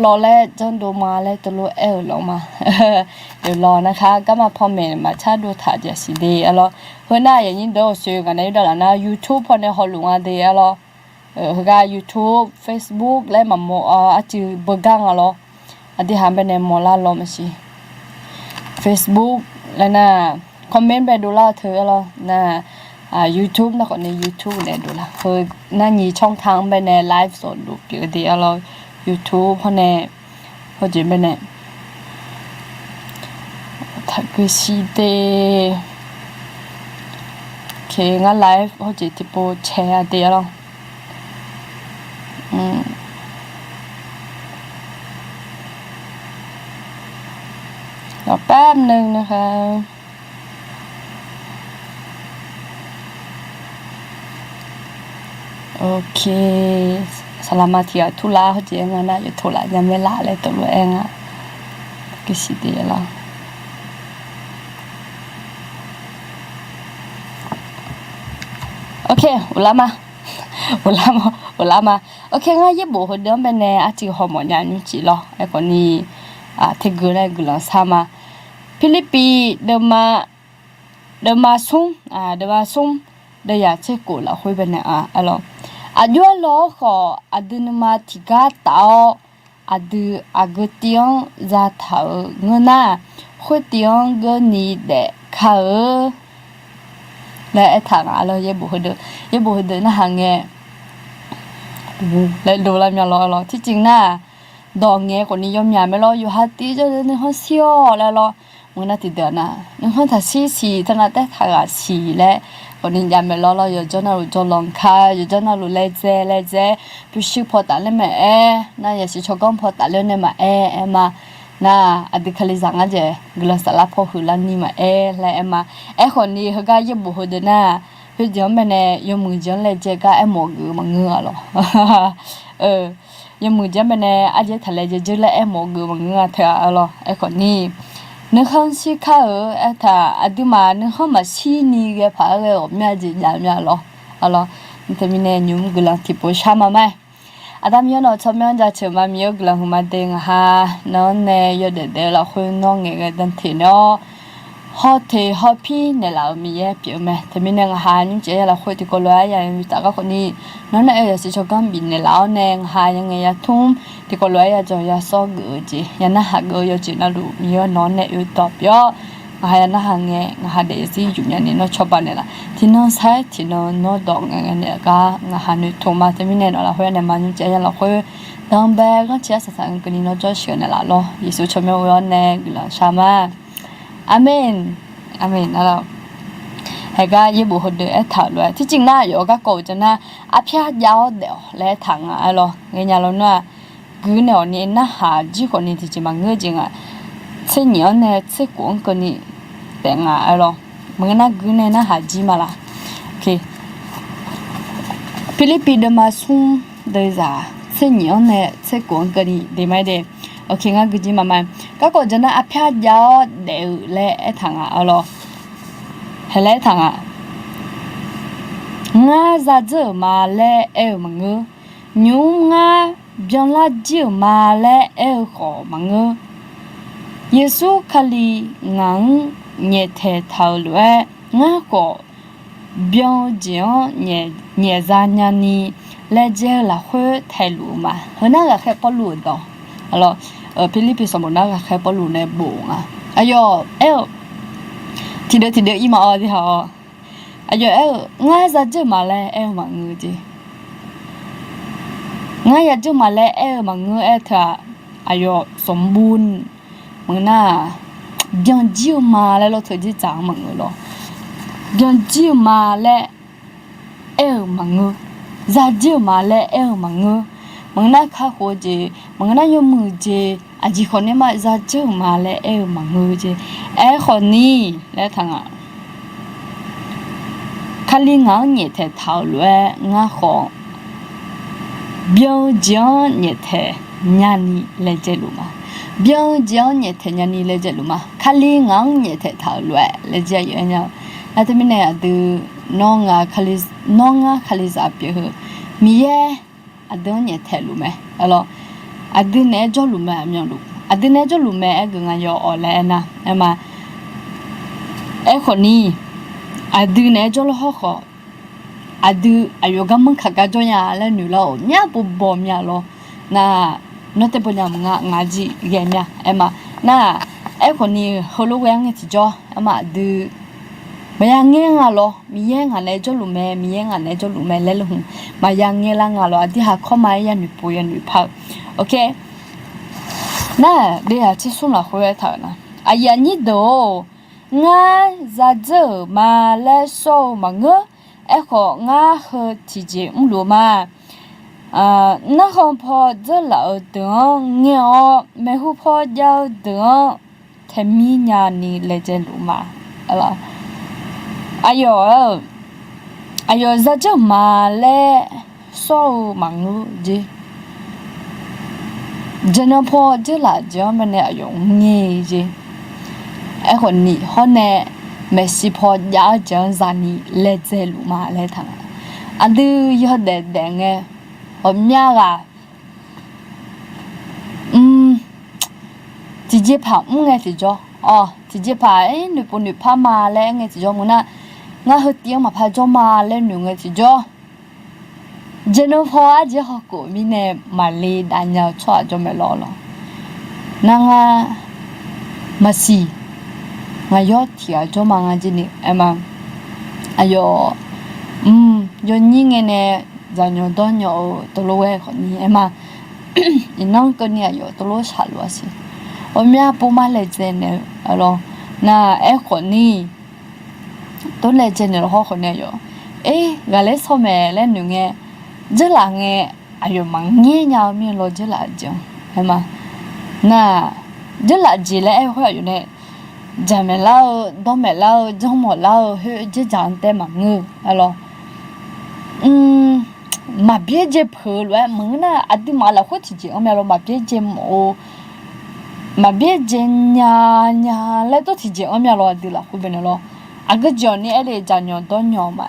Speaker 9: รอแล้วจนดูมาแล้วตัวรู้ลงมาเดี๋ยวรอนะคะก็มาพ่อแม่มาชาดูถาจะสีดีเพื่อนหน้าอย่างนี้เดี๋ยวซื้อกันในดอลลาร์นะ YouTube พอในฮอลลุงอ่ะเดี๋ยวก็ YouTube Facebook และมาโมอาจจะเบกังอันที่หาไปในมอลาไม่ใช่ Facebook แล้วนะคอมเมนต์ไปดูล่าเธอนะYouTube นะคนใน YouTube เนี่ยดูละน่ามีช่องทางไปในไลฟ์สดดูปกติYouTube พอในพอจะไปในทักษิเตโอเคงั้นไลฟ์พอจะที่โปแชร์เดียวรอแป๊บนึงนะคะโอเคselamat ya tulah jangan nak ya tulah jangan lah le tu enga kisi dia lah okay ulama okay ngai ye bo hodam bene ati homonya nyuci lo e koni tegula gula sama Philippines dema sum de ya che ko la hoi bene alo Aduh lo ko adu nama tiga tau adu agutiong zatau ngena khutiong geni de kau le etang alo ye bohode na hange le do la mya lo ที่จริงน่ะดอกแงคนนิยมยาไม่รออยู่ฮัตตี้จะนึกว่าเสียวแล้วรอมึงน่ะติดเดือนน่ะนึกว่าถ้าสีถนัดแต่ถ้าสีและคนนี้ยามไม่รออยู่จนน่ะรู้จนลองค่าอยู่จนน่ะรู้เลเจพิชิตพอตาเลยแม่น่ะอย่าสิชกงพอตาเลยเนี่ยมามาน่ะอดีตเคยสั่งอาจจะกลัวสลับพอหือลันนี่มาและมาคนนี้เขาก็ยิบบุหรี่น่ะเพื่อจะไม่เนี่ยยมือจังเลยเจก็หมอกมาเงือหรอยมือจังไม่เนี่ยอาจจะทะเลจะเลยหมอกมาเงือเถอะคนนี้นึกข้างสิข้าถ้าอดีมานึกข้างมาชีนี่ก็พาเลยออกมาจีนยามหรอนี่ทำไมเนี่ยยุ่งกลังที่ปูชามาไหมอาดามย้อนชอบย้อนจะเชื่อมามีกลังมาเด้งฮะน้องเนี่ยยอดเดเราคุยน้องเงี้ยดันทีเนาะฮอพี่เนี่ยเรามีเยอะเปียวไหมทำไมเนี่ยฮะยุ่งเจ๊เราคุยที่กลัวอย่างแต่ก็คนนี้น้องเนี่ยอยากจะชอบกันบินเนี่ยเราเนี่ยฮะยังไงอยากทุ่มที่กลัวอยากจะอยากซ้อเกือจียันน่าหักเกือจีน่ารู้มีน้องเนี่ยอยู่ตอบย่อฮะยันน่าหังเงี้ยฮะเดี๋ยวสิอยู่อย่างนี้น้องชอบบ้านเนี่ยละที่น้องใช้ที่น้องดอกเงี้ยเนี่ยก็ฮะนึกทุ่มมาทำไมเนี่ยเราคุยเนี่ยมันยุ่งเจ๊เราคุยดังแบบก็เชื่อสังกันนี่น้องจะเชื่อเนี่ยละเนาะยิสุชมเอาไว้เนี่ยกุลาชามาอาเมนแล้วให้ก็ยิบุหดเดือถาวเลยที่จริงน่ะอยู่ก็โกจะน่ะอาพยายาวเดี๋ยวและถังเงี้ยเราน่ะกูเนี่ยนี่น่ะหาจีคนนี้ที่จะมาเงยจริงเส้นเหนียวเนี่ยเส้นกวงคนนี้แต่งมึงน่ะกูเนี่ยน่ะหาจีมาละโอเคฟิลิปปินส์มาส่งเดี๋ยวจะเส้นเหนียวเนี่ยเส้นกวงคนนี้ได้ไหมเด้โอเคงั้นกูจีมามันก็โกจะน่ะอาพยายาวเดี๋ยวและถังให้และถังง่าจะเจอมาและมังเงยุ่งง่าบินละเจอมาและขอมังเงเยซูคลีงังเนเทเท่าเลยง่าก็บินเจียงเนจานยันนี่และเจอละหัวไทยรู้มาเฮ้ยน่าจะแค่ปลุกต่อฟิลิปปินส์สมมุติน่าจะแค่ปลุกในบุงอายทีเดียวอีมาที่เขาอายุง่ายจะเจอมาแล้วมังเงจีง่ายจะเจอมาแล้วมังเงเธออายุสมบูรณ์มึงน่ะยังเจอมาแล้วเราเธอจะจางมังเงหรอยังเจอมาแล้วมังเงจะเจอมาแล้วมังเงมึงน่ะข้าหัวจีมึงน่ะยมือจีอาจีคนนี้มาจะเจอมาแล้วมังเงจีคนนี้และทางใคร ลิงางเนี่ยเทเท่าเลยงาของเบียวเจียงเนี่ยเทญาณีเลเจลุมาเบียวเจียงเนี่ยเทญาณีเลเจลุมาคลิงางเนี่ยเทเท่าเลยเลเจอยู่เนี่ยแล้วที่มันเนี่ยดูน้องคลิสอาเปียเหมีเย่อดูเนี่ยเทลุไหมalorsอดูเนี่ยจอลุไหมมีอย่างลูกอดูเนี่ยจอลุไหมเอ็งก็ยออเลยนะมาคนนี้อดูเนี่ยจอลฮอกอดูอายุก็มันขากจอยาแล้วหนูเราเนี่ยปุ๊บบอมเนี่ยเราน่ะนอตเตปเนี่ยงาจีเงี้ยเนี่ยมาน่ะคนนี้เขาลูกยังไงที่จอมาดูมายังเงี้ยงาเรามีเงี้ยงาเนี่ยจอลุแม่มีเงี้ยงาเนี่ยจอลุแม่เล่นหุ่นมายังเงี้ยละงาเราที่หาข้อมายันหนูปุยันหนูพักโอเคน่ะเดี๋ยวที่สุดละคุยเถอะนะอายันนี่ดูงาจะเจอมาแล้วโซ่มาเงอะงาเหอที่เจรู้มาน่าคงพอจะเล่าถึงเงี้ยไม่หูพอยาวถึงเทมีญาณีเลเจรู้มาอะไรอายุจะเจอมาแล้วโซ่มาเงอะจีเจนพอจะละจะมันเนี่ยอายุเงี้ยจีคนนี้เขาเนี่ยไม่ใช่พอยาจังซานีเลเจลูมาเลทังอันดูยอดเด็กไงผมอยากที่จะพาไงที่จ่อที่จะพาหนูปุ่นหนูพามาแล้วไงที่จ่อมึงน่ะงาหัดเตี้ยมาพาจ่อมาแล้วหนูไงที่จ่อเจนพออาจจะเขากูมีเนี่ยมาเลยดันยาวชัวจ่อไม่รอหรอกนางมาสิงายอดที่อาจจะมาจีนี่มาอายุยนยิ่งเนี่ยจะยอดต้องยอตัวลูกคนนี้มาอีน้องคนนี้อายุตัวลูกชาลัวสิ我们家不买来真的，咯，那คนนี้ตัว来真的好คนนี้อยู่我来说咩来女嘅，这两个哎呦忙嘢呀，面罗这辣椒，係嘛？那这辣椒咧會有呢，就咩撈，都咩撈，中冇撈，佢這樣得忙嘅，係咯，mà biết chế phở luôn, mừng na, à đi mà là khó thì chị ông mẹ lo mà biết chế mồ, mà biết chế nhà lại tôi thì chị ông mẹ lo đi là khó bên lo, à cái giờ này ấy là nhỏ to nhỏ mà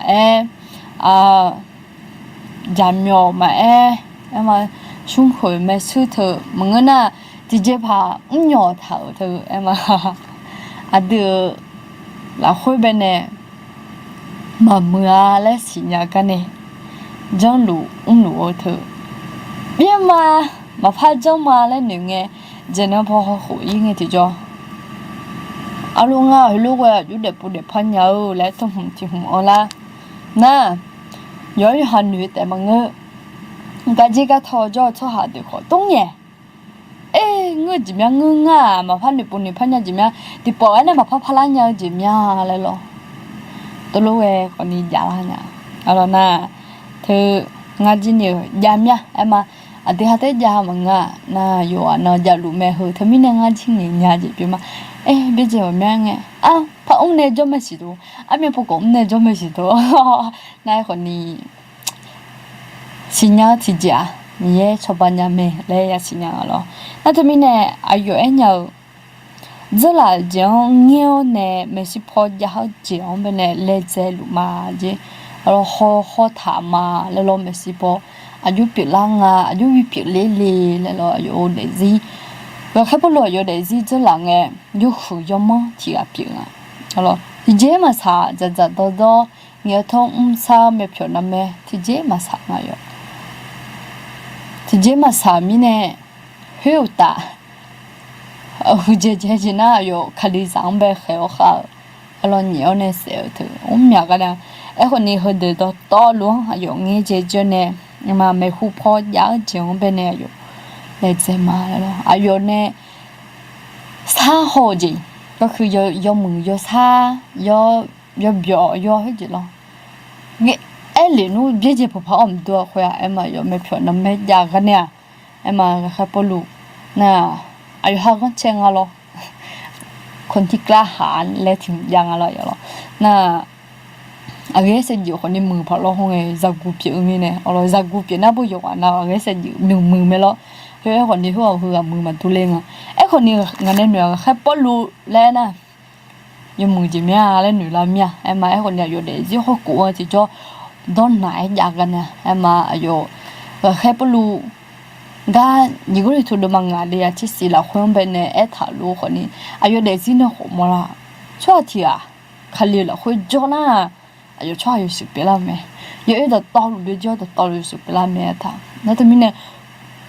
Speaker 9: nhỏ mà mà xung khởi mà sư thở mừng na, thì chế phà nhỏ thở thở mà à được là khó bên này, mà mưa lại xí nhà cái này. John Lu lũ thử biết mà phát trong mà lên những nghe giờ nó bỏ khỏi nghe thì cho alo lúc ấy chú đẹp bù đẹp phân nhau lại thông hùng thì hùng ở la na nhớ hành nữ tại mà ngơ cái gì cái thọ cho hạ được khỏi tung nhẹ ngơ chỉ ngơ mà phát được bù đẹp phân nhau chỉ thì bỏ cái này mà phát lá nhau chỉ lại lo tôi lúc ấy còn đi giả là nhá alo na thứ ngaji nhiều jam ya mà ati hate jam nga na yo na jalu me hu thami na ngaji ni nya ji pi ma bi je ma mya nge pa ông ne jo me si do me po ko ông ne jo me si do na ko ni sinya ti ja ni ye choba nya me le ya sinya lo na thami ne ayo e nya zala jong ngeo ne me si pho ja ha ji ông be ne le je lu ma ji rồi họ thảm mà lại lo mấy xí bỏ anh giúp việc lang anh giúp việc lê lại lo anh để gì và khách bỏ lo anh để gì chứ là nghe giúp phụ cho mà thì à việc rồi thì dễ mà xả giờ đó nghe thông sao mấy chuyện làm mấy thì dễ mà xả ngay rồi thì dễ mà xả mi nè hiểu ta dễ na rồi khai sáng bé khéo khao rồi nhiều này sẽ thử nhà cái nàoคนนี้เขาเดินต่อล้วงอยู่งี้เจจเนี่ยมาไม่คู่พอยากเจียงเป็นเนี่ยอยู่เลยเจมาแล้วอายุเนี่ยซาโหจีก็คือยมือยซายเบียให้จี咯งี้เหรียญนู้นเบี้ยเจ็บพอมตัวคุยมายไม่ผิดน้ำไม่ยากกันเนี่ยมาแค่ปลุกน่ะอายุห่างกันเชียงอะไรคนที่กล้าหาญและถึงยังอะไรอย่างน่ะ age se ju khoni mu pha lo hong e zagu pi mi ne olo zagu pi na bu yo na age se ju mu me lo he khoni ho mu ma tu le nga e khoni nga ne no kha po lu le na yo mu ji mya le nu la mya e ma e khoni yo de ji ho ku ji jo don na e ja ga na e ma yo kha po lu ga ni go to do manga le ya chi si la khon be ne e tha lu khoni ayo de ji ne ho mo la chwa ti a khali la khoi jo na ayo chwa yo su pe la me yo e da to lu de jo da to lu su pe la me tha na te mi ne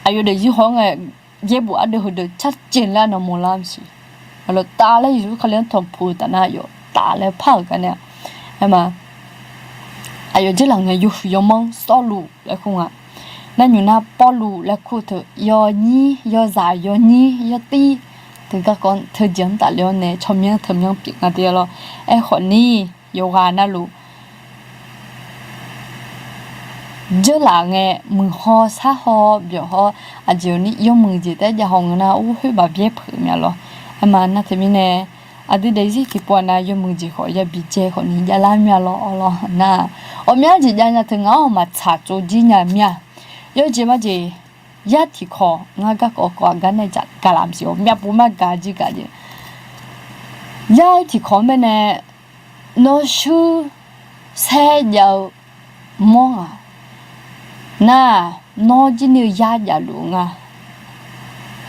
Speaker 9: ayo de ji ho nga ye bu a de ho de chat chin la no mo la si alo ta le yu khalen thom phu ta na yo ta le pha ka ne ama ayo je la nga yo mong so lu le khong a na nyu na po lu le khu to yo ni yo za yo ni yo ti từ các con thời gian ta liệu này trong những thời gian bị ngã đi lo em khoản ni yoga na lu giờ là nghe mừng ho sa ho biểu ho à chiều ní yêu mừng gì đấy giờ hồng na u hơi bà biết phử mẹ lo em mà na thì mình nè à đi đấy gì thì qua na yêu mừng gì khỏi giờ bị che khỏi ní giờ làm mẹ lo na ở mẹ gì giờ na thường ngáo mà chả chỗ gì nhà mẹ yêu gì mà gì ya thì khó nga các có cái này chặt cả làm gì mẹ bố mẹ cả gì ya thì khó bên này nó sư xe giờ mong à na nó chỉ như ya giờ luôn à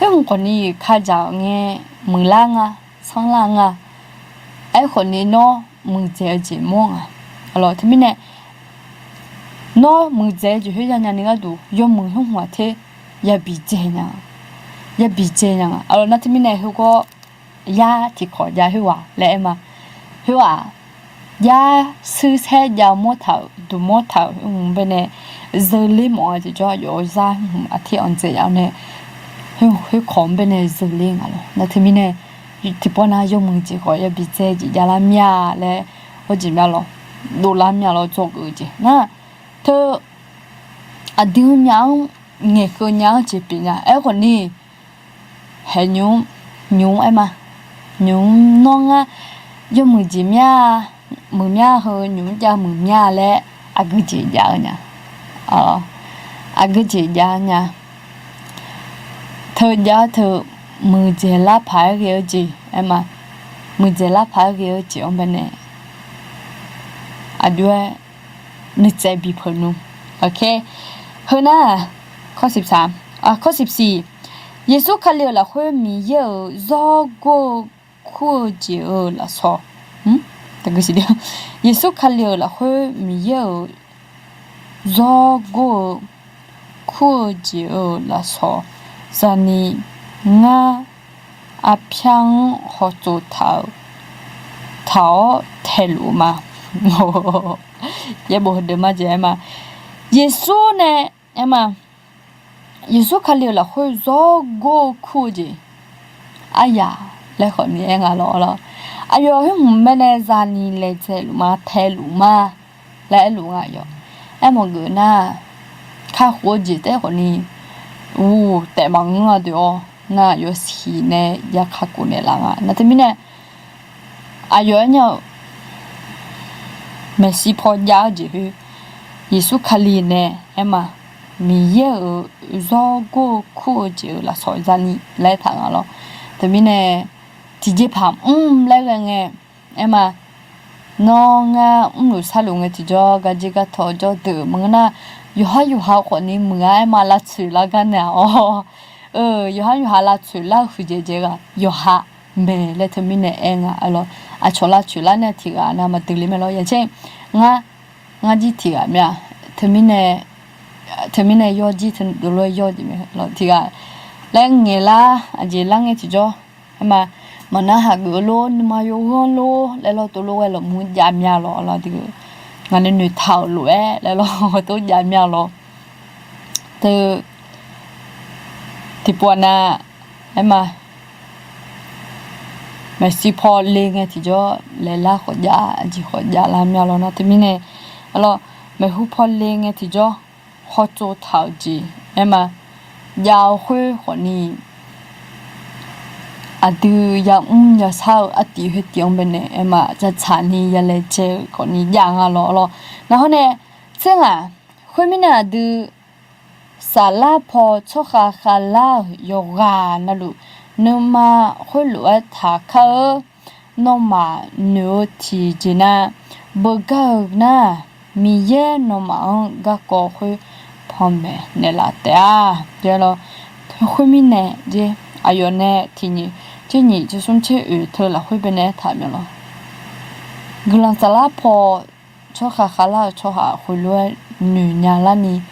Speaker 9: không còn gì khai giờ nghe mừng lang à sáng lang à ấy còn gì nó mừng giờ chỉ mong à rồi thì mình này nó mừng giờ chỉ hơi nhà này cái đủ dùng mừng không hòa thế ya bị chê nha alo na thì mình này hugo ya thì khó ya hua lẽ mà hua ya sư xe ya mua thầu du mua thầu bên này giờ lấy mọi thì cho yo ra à thì anh chị áo này hu khó bên này giờ lấy alo na thì mình này thì bọn nó dùng mình chỉ khó ya bị chê chỉ ya làm nhà lẽ ở chỉ mà lo đồ làm nhà lo cho cái gì na thơ à điều nhau nghe cơ nhau chỉ bị nhà ấy còn đi hệ nhung em mà nhung non á dùng mừng nha hơn nhung cha mừng nha lẽ à cứ chỉ giờ nha à cứ chỉ giờ nha thời giờ thử mừng chỉ là phải cái gì em mà mừng chỉ là phải cái gì ông bên này à đuôi nít chạy bị phun luôn ok hơn àข้อ13ข้อ14เยซูคาเลียละค่อยมีเยอะซอโกคู่เจอละซอแต่ก็สิเดียวเยซูคาเลียละค่อยมีเยอะซอโกคู่เจอละซอซานีงาอาเพียงฮอจูเทาเทลูมาโอ้ยบ่เดมาเจมาเยซูเนี่ยเอ็มา耶稣看了会做过苦的，哎呀，来和你讲了，哎呦，我们那家里来这路嘛，太路嘛，来路啊哟，哎么个那，看活着的和你，แต่บางอ่ะเดี๋ยวน่ะ有时呢也看过呢啦，那这边呢，哎呦เนี่ยไม่สิพอยาจะคือ耶稣看了呢，哎嘛。มีเยอะรอกูคู่เจอละสอยจานี่ไล่ทางอ่ะแต่มีเนี่ยที่จะพามไล่กันไงเอ็มาน้องอ่ะหนูสาวลุงอ่ะที่จะก็จะก็ทอจะเดือมึงน่ะอยู่หาคนนี้มึงอ่ะมาละชื่อละกันเนี่ยอยู่หาละชื่อละคือเจก็อยู่หาเมื่อแล้วแต่มีเนี่ยเองอ่ะอ่ะชอละชื่อละเนี่ยที่อ่ะน่ะมาตึกเลยไม่รู้อย่างเช่นงาจีที่อ่ะเนี่ยแต่มีเนี่ยเธอไม่ได้ยอดจีถึงดูเลยยอดจีไหมเราที่ก็แรงเงี้ยละอาจจะแรงเงี้ยที่จ่อมามันน่าหักโลนมาโยงโลแล้วเราตัวโลเรามุดยามยาเราที่ก็งานนี้หนุ่ยเท่าโลแล้วเราตัวยามยาเราเธอที่ปวดน่ะมาไม่สิพอเลี้ยงที่จ่อแล้วละขดยาจีขดยาลามยาเรานะที่มีเนี่ยเราไม่หูพอเลี้ยงที่จ่อฮอโจเท่าจีเอ็มายาวคุยคนนี้ adu ya ya sao ati he tiong bene ema cha chani ya le che ko ni ya nga lo na ho ne chen a khoi mi na du sala pho cho kha khala yoga na lu no ma khoi lu a tha kha no ma no ti jina bo ga na mi ye no ma ga ko khoi phom me ne la ta je lo khoi mi ne je ayo ne ti ni这你就说这鱼头了会被那他们了，格兰萨拉坡，做哈拉做哈回来女伢啦你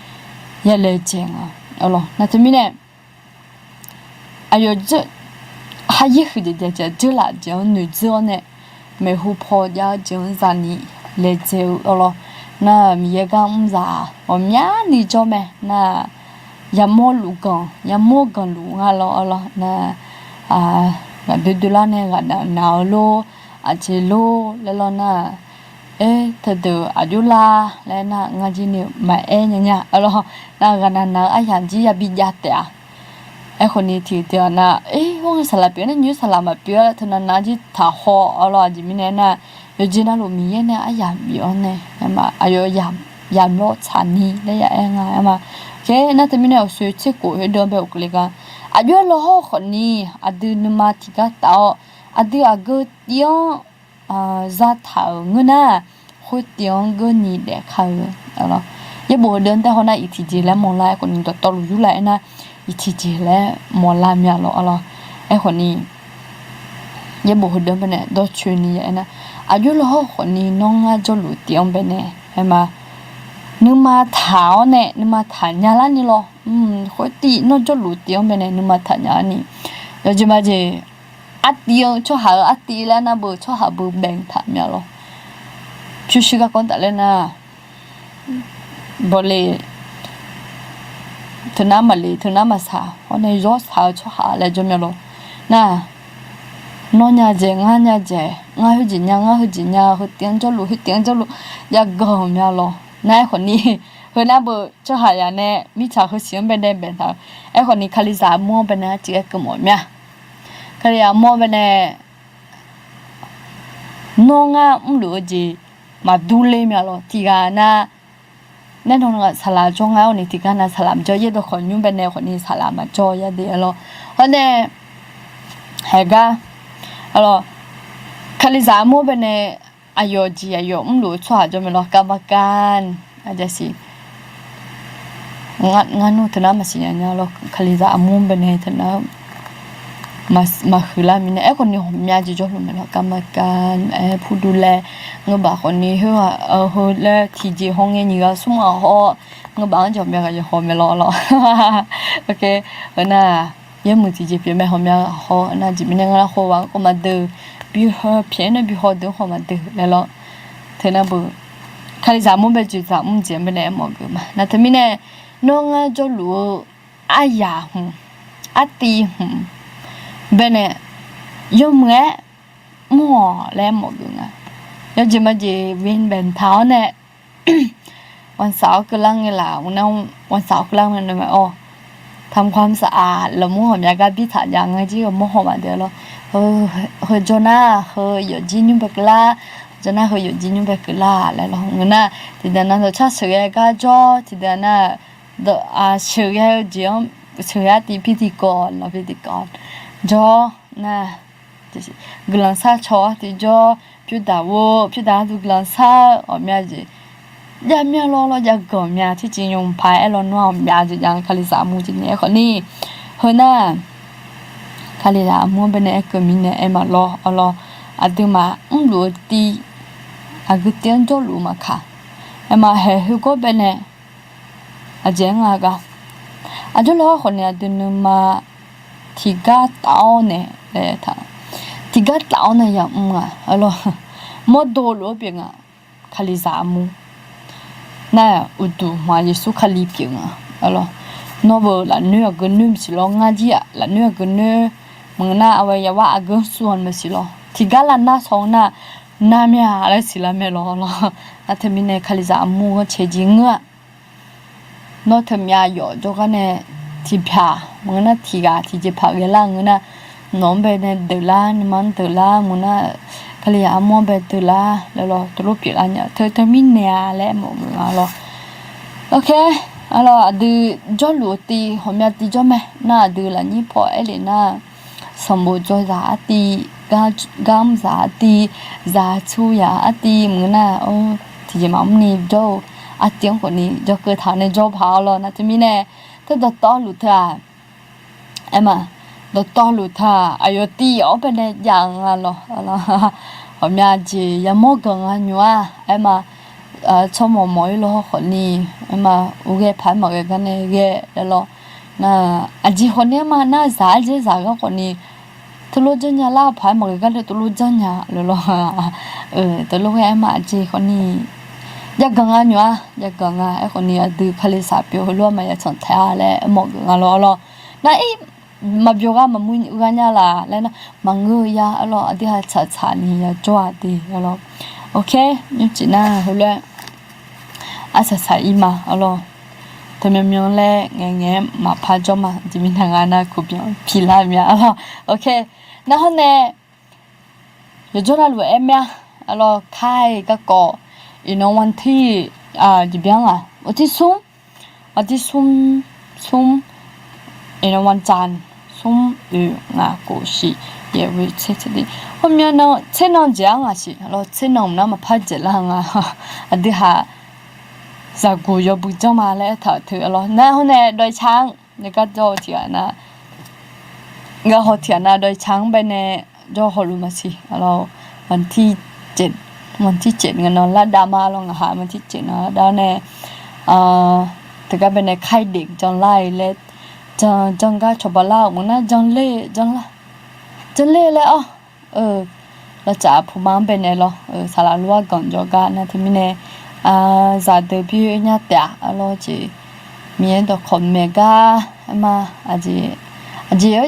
Speaker 9: 也来讲啊，好了，那这边呢，哎呦这还一会的这啦讲女子呢，没湖坡要讲啥你来讲好了，那米也讲啥，我们呀你做没那也莫路讲也莫讲路啊了好了那Dudula ne gada naulo achelo lelona thadu adula lena ngaji ni ma nya alo na gana na ayanji ya bijate a khoni thi te na ho sala pe na nyu sala ma pe thana na ji tha ho alo ji mi ne na yojina lo mi ye ne aya bi on ne ma ayo ya no chani le ya nga ma ke na te mi ne su che ko he do be ukle ga ayo lo ho khoni adu numa tiga tao adu ago tiong za thao nguna khoi tiong go ni de kha alo ye bo den ta hona itiji la mon la ko ni to lu yu la na itiji la mo la mya lo alo khoni ye bo den bene do chu ni na ayo lo ho khoni nonga jo lu tiong bene ma numa thao ne numa thanya la ni lo khoi ti no cho lu tiong bene numa thanya ni yo ji ma je ationg cho ha ati la na bo cho ha bo beng tha mya lo chu shi ga kon ta le na bole thna ma sa ho ne zo sa cho ha le jo mya lo na no nya je nga hu ji nya hu tiang cho lu ya go mya lo na khon ni ho na bo cho ha ya ne mi cha ho xian ben de ben ta ai khon ni khali za mo ben na chi ka mo mya khali ya mo ben ne no nga lu ji ma du le mya lo ti ga na ne dong nga sala jo nga ni ti ga na salam jo ye do khon nyu ben ne khon ni sala ma jo ya de lo ho ne ha ga alo khali za mo ben ne ayo ji ayo lu chwa jo me lo ka ma kan aja si nganu thana masinya nya lo khaliza amum bene thana ma khula mine e konni homya ji jo lo me lo kamakan phudule ngba konni ho le thi ji hong ni ga suma ho ngba jo me ga ho me lo okay na ye mu ti ji pe me homya ho na ji mine nga ho wa ko ma de bi ho pye na bi ho de ho ma de le lo thana bu khaliza amum be ji za mum je me ne mo ga ma na thami ne no nga jo lu aya ati bene yo mwe mo le mo gunga yo ji ma ji win ben thao ne วันเสาร์กำลังไงล่ะวันเสาร์กำลังมันมาทำความสะอาดแล้วมู่หอมยากาบิถายังไงที่มู่หอมมาเดี๋ยวเราโจนาอยู่จีนุ่มเบกลาโจนาอยู่จีนุ่มเบกลาแล้วเราเงินน่ะที่เดินนั้นเราชาเสือก็จ่อที่เดินน่ะเสือจีอมเสือตีพิธีกรเราพิธีกรจ่อน่ะ就是กำลังซาชอที่จ่อพิดาดูกำลังซาออกมาจียามยาล้อๆยากอมยาที่จริงยงพายไอ้ล้อนัวยาจะยังคาลิสามูจิเนี่ยคนนี้เฮน่าคาลิสามูเป็นไอ้กมิเนี่ยไอ้มาล้ออะดูมารู้ตีอะกึเตียนโจลูมาค่ะไอ้มาเฮก็เป็นเนี่ยอะเจงอะกะอะดูล้อคนเนี่ยดูนึมาทิกาตาวเนี่ยเลยท่าทิกาตาวเนี่ยยังอะล้อมอดโลเปียงอะคาลิสามูน่ะอุดูมาเยซูคาลิเปียงอ่ะalors no bo la nu a gnum si lo ngaji la nu a gnu mangna awaya wa agun suon me si lo tigala na song na mya la si la me lo atemine khaliza amu che jinga no themya yo jo ga ne ti phya mangna ti ga ti je pha ge la ngna น้องเป็นเดล่ามันเดล่ามุน่าคลีอามอนเป็นเดล่าแล้วเราตัวรูปผิดอันเนี่ยเธอมีเนี่ยแหละหมดแล้วโอเคalors de jo lu ti homya ti jo me na de la ni po elena sambo jo za ti gam za ti za chu ya ti mu na o ti je ma ni jo a tiang ko ni jo ke tha ne jo pha lo na ti mi ne to to lu tha emma to lu tha ayo ti o pe ne yang lo homya ji ya mo gan a nywa emma cho mò mỏi lo khỏi ni mà uge phải mà cái này cái lo na aji khỏi ni mà na giá chứ giá cái khỏi ni tôi lo chân nhà la phải mà cái này tôi lo chân nhà lo tôi lo cái mà aji khỏi ni ya gang anh nhá ya gang à khỏi ni từ khai sát biểu lo mà ya chọn thay lại một gang lo na ấy mà biểu cái mà muốn uga nhà là lên mà người ya lo đi hai chả ni ya cho đi lo ok nhưng chỉ là hồi lẽ asa ima alo temiam le ngenge ma pha jo ma jimin hangana khubyo phila mya alo okay na hone yojora lu emya alo khai ka ko ino wan thi jibyang oti sum ino wan chan sum nga ko shi ye we che di homya no chenong jang si alo chenong na ma pha je la nga adi ha giờ cùi giờ bụi cho mà lẽ thở thử rồi na hôm nay đôi trắng người ta cho thiệt na người họ thiệt na đôi trắng bên này cho họ luôn mà xí rồi mình thi chết người nó là đam mê luôn hả mình thi chết nó đó nè từ cái bên này khai định trong lại lên trong cái chụp bao muốn na trong lê lẽ là chả phụ mang bên này lo xả lá lúa còn cho cái na thì mình nè giờ từ bây giờ đã lo chỉ miễn được không mega mà ở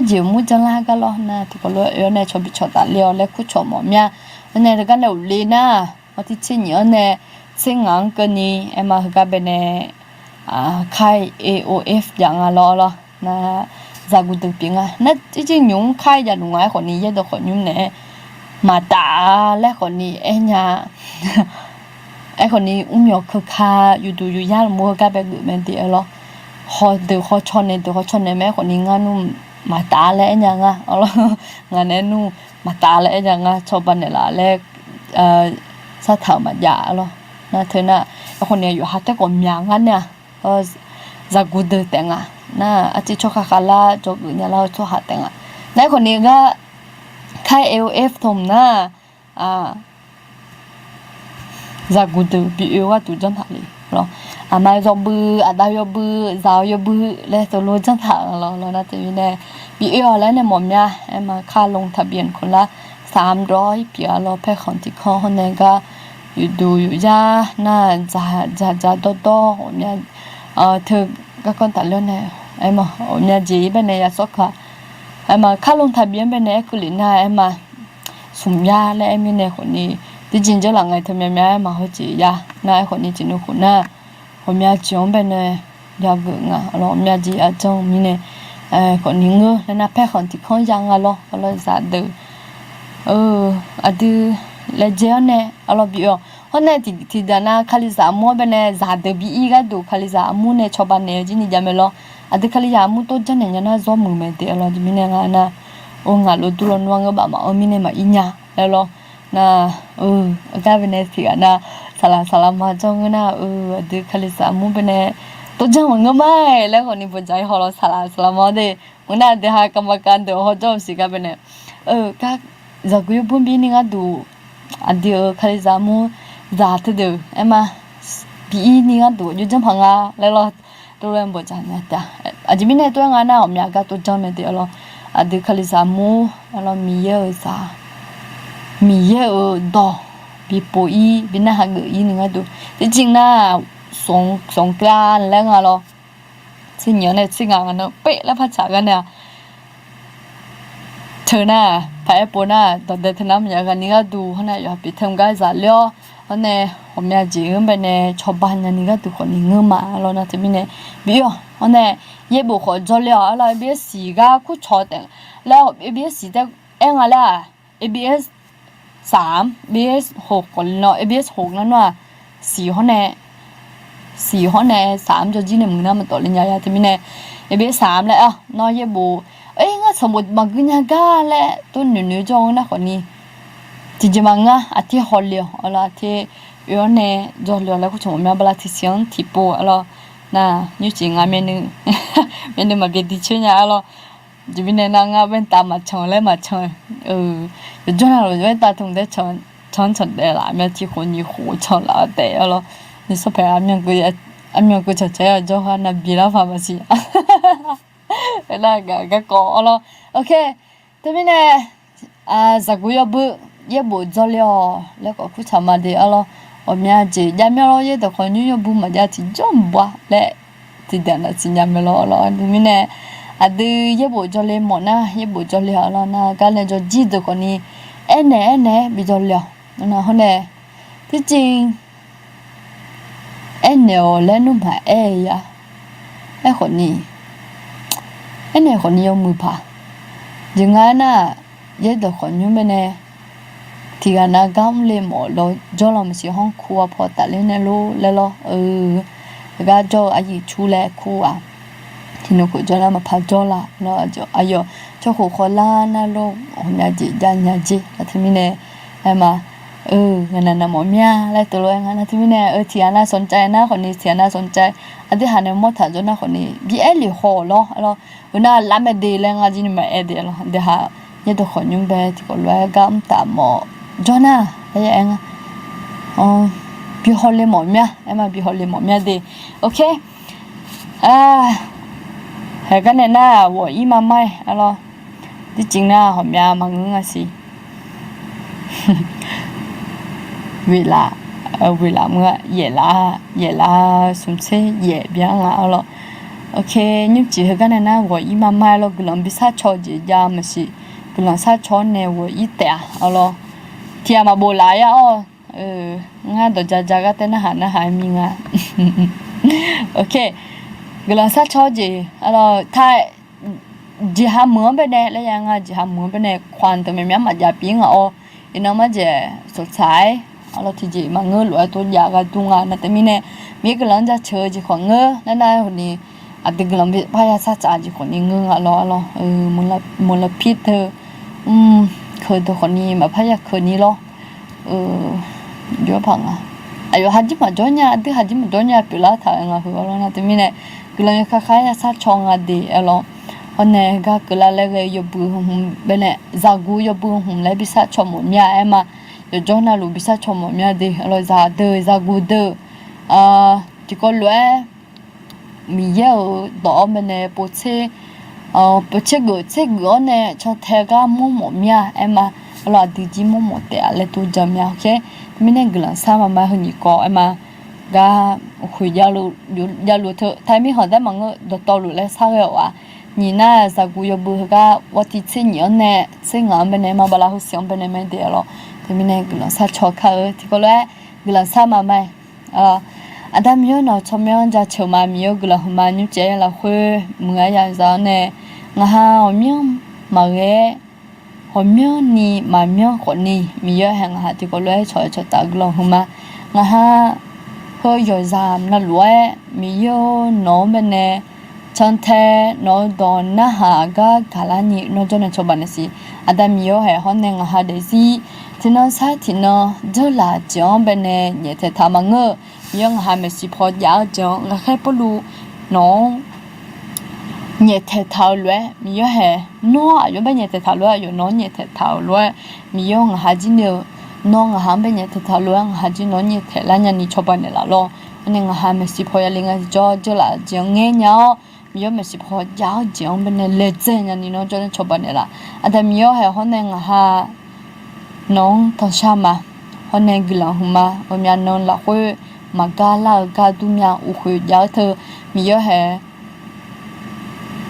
Speaker 9: chiều mua chân la cái lo na thì có lo này cho bị cho ta liều lấy cút cho mồm nha này là cái đầu lì na ởที่ชิ้นnhớ này xin ngang cái này em mà cái bên này khai AOF dạng lo na giờ cũng được tiếng na chỉ nhung khai giờ đúng không còn này giờ được còn nhung này mà ta lấy còn này em nhàไอ้คนนี้ยกคือค่าอยู่ย่านมัวก็ไปกูแม่นติเอาเขาชนเนี่ยแม่คนนี้งานนุ่มมาตาแล้วยังอ่ะเอาล่ะงานนั้นนุ่มมาตาแล้วยังอ่ะชอบบันเนี่ยล่ะแล้วซะถามมาอย่าเอาล่ะนะเธอน่ะไอ้คนนี้อยู่หาแต่ก่อนยางงั้นเนี่ยจะกูเดือดแต่งอ่ะน่ะอาทิตย์ชกคาลาจกเนี่ยเราชอบหาแต่งอ่ะไอ้คนนี้ก็ค่าย LF ถมน่ะgiờ cũng từ bị yêu quá tụi chân thà đi rồi mai do bự đau do bự giàu do bự lấy tụi luôn chân thà rồi nó từ này bị yêu lấy này mồm nha em mà khá lông thà biểnคนละ300ปีเราไปของที่เขาคนนึงก็อยู่ยาน่าจะโตเนี่ยเธอก็คนตัดเรื่องเนี่ยไอ้มาเนี่ยจีเป็นเนี่ยสักค่ะไอ้มาค่าลงทะเบียนเป็นเนี่ยคือลิน่าไอ้มาสุ่มยาและไอ้มีเนี่ยคนนี้ที่จริงจะหลังไงทำไมแม่มาเขาจียาน่าคนนี้จีนุคนน่ะผมอยากจงเป็นเนี่ยอยากเกิดอ่ะเราผมอยากจีอาจงมีเนี่ยคนนี้เงื้อแล้วน่าแพ้คนที่เขายังอ่ะเราจะดูอะดูเลเจอเนี่ยเราบีอ๋อคนเนี่ยที่ด้านน่ะคาลิซามัวเป็นเนี่ยจะดูบีอีก็ดูคาลิซามัวเนี่ยชอบเนี่ยจีนี่จะไม่รออะดูคาลิซามัวตัวจันเนี่ยน่าจะมือไม่ดีเราจีมีเนี่ยน่ะโอ้งาลุตุลนวังก็แบบมามีเนี่ยมาอินยาแล้วนะก็เป็นเนี่ยสินะสลามาจงนะดูคาลิซามัวเป็นเนี่ยตัวจังมันก็ไม่แล้วคนนี้ปัจจัยเขาเราสลามาเดมันน่าเดี๋ยวกรรมการเดี๋ยวเขาจอมสิก็เป็นเนี่ยก็จะกูอยู่บนบินนี่ก็ดูอันเดียวคาลิซามัวจะถือเดี๋ยวเอ็มมาปีนี่ก็ดูอยู่จังพังอ่ะแล้วเราตัวเรื่องปัจจัยเนี่ยแต่อาจจะมีเนี่ยตัวงานน่ะผมอยากก็ตัวจังเนี่ยเดี๋ยวเราอันเดียวคาลิซามัวเรามีเยอะซะมีเยอะดอปีปุยบินน่ะหาเงินนี่ก็ดูจริงๆนะสงกรานต์แล้วไงเราสิ่งอย่างเนี่ยสิ่งอย่างนั้นเป๊ะแล้วภาษากันเนี่ยเธอน่ะพายปน่ะตอนเดินทางมันอย่างนี้ก็ดูเขาเนี่ยอยากไปทำการจะเลี้ยว honne homya ji bene choban ni ga tu khoni ngma lo na temine bio honne ye bo kho jolya ala bi si ga ku cho de la bi si de en ala abs 3 abs 6คนเนาะ abs 6นั่นว่า4honne 3就今年มึงนะมันตอลิญญาtemine abs 3แล้วเนาะye bo nga samut magnya ga le tu nu jong na khoni tijimanga ati holio ala the yone jolio la ku chomya bala tisian tipo ala na nyu chinga menu menu ma be di chunya ala jibine na nga ben ta ma chong le ma chong jona lo je ta thong de chong de la me ti khoni hu chong la de ala ni so pe amyan ku cha cha jo ha na bi la pharmacy là cái cổ lo ok thế bên này giờ cũng yêu bố cho liệu lấy có chút chăm mà đi alo ông nhà chị nhà mình lo yêu được con yêu bố mà nhà chị chăm quá lẽ thì đàn là chị nhà mình lo thế bên này đi yêu bố cho liệu món na yêu bố cho liệu lo na cái này cho chị được con đi em bị cho liệu na hôm nay thì chị em nhiều lên luôn phải ya em con đi anh này còn nhiều mùi phá nhưng anh à giờ được còn nhiều bên này thì anh à gam lên mỏ lo cho làm gì không khua phở ta lên này lo cái cho ai chú lệ khua thì nó cũng cho làm mà phá cho là nó cho khổ khó la na lo nhà chị thì mình này em mà người nào mỏ mía lại từ lâu anh thì mình này thì anhสนใจนะคนนี้thì anhสนใจอันที่หาในมดถาจนนะคนนี้บีเอลิโฮloวันนั้นลาไม่ดีเลยงาจินี่มาเดียloเดี๋ยวหาเนี่ยตัวคนยุ่งไปที่ก็เลยกำตามหมอจนนะอะไรเองบีฮอลเลยหมอเมียมาบีฮอลเลยหมอเมียดีโอเคให้กันเนี่ยนะว่าอีมาไม่อะไรที่จริงนะหอมยามังงะสิเวลาเมื่อเย่ลาสมเสเย่เบียงอ่ะalors ok nhưng chỉ hơi cái này na của im mai lo cái lòng bị sát cho gì ra mà gì cái lòng sát cho này của ít tẻ alors thì mà bồ lại á nga đồ cha cái tên nó hại mình à ok cái lòng sát cho gì alors thay chỉ ham muốn bên này là yang chỉ ham muốn bên này khoan từ mình mà giả biến à nó mà chỉ sốt sải alors thì chỉ mà ngơ loại tôi giả cái tung à nó tại mình này mấy cái lần ra chơi chỉ khoảng ngơ nên là hồi này cái lòng bị phải sát trả chỉ khoảng ngơ à lo muốn là pít thôi khơi tôi khoảng này mà phải khơi này lo nhiều bằng à hạt mà cho nhà thì hạt mà cho nhà bị lá thải ngà hứa lo na tại mình này cái lòng khai sát chong à đi lo hôm nay cái là lấy cái bự hùng bên này giá gu bự hùng lấy bị sát cho một nhà em mà rồi cho nó bị sát cho một nhà đi rồi giá gu đỡ chỉ có loại mì dẻo đỏ bên này bột chế gỡ này cho theo cái một nhà em mà là đi chỉ một tẻ lấy tôi chấm nhà ok mình nên cái là sao mà hơn nhiều có em mà ga khui giá lúa thôi thay mình hỏi đấy mà ngỡ đợt to lúa lấy sao vậy à nhìn na giá gu bự ga vật thì chế nhiều này chế ngắm bên này mà bảo là hơi xiong bên này mới được rồi thì mình này cái là sao cho khai thì có lẽ cái là sao mà mày Adam yo nó cho mình ra chờ mà mình cái là mà như thế là khuya mưa ya giờ này ngà ha hôm mà cái hôm ni mà mình còn ni mình yo hàng ha thì có lẽ cho ta cái là mà ngà ha hơi rồi giảm là lúa mình yo nó bên này chân thế nó đòn na ha cả là nhị nó cho nên cho bạn gì Adam yo hay hôm nay ngà ha để gì thì nó sai thì nó rất là chọn bên này nhẹ thể tham mà ngơ nhưng hai mươi sáu phút giáo chọn là khai bổ lu nó nhẹ thể thao lúa mình nhớ hè nó ở bên nhẹ thể thao lúa ở nó nhẹ thể thao lúa mình nhớ là hai chín điều nó là hai bên nhẹ thể thao lúa hai chín nó nhẹ thể là nhà ni cho bạn này là lo nên là hai mươi sáu phút là linh cho là chọn nghe nhau mình nhớ 10 phút giáo chọn bên này lệ chế nhà ni nó cho bạn này là anh ta mình nhớ hè hôm nay là ha nong thằng sao mà hôm nay cái là hôm mà hôm nay nong là khuya mà ga dunya u khuya giáo thơ mi yo he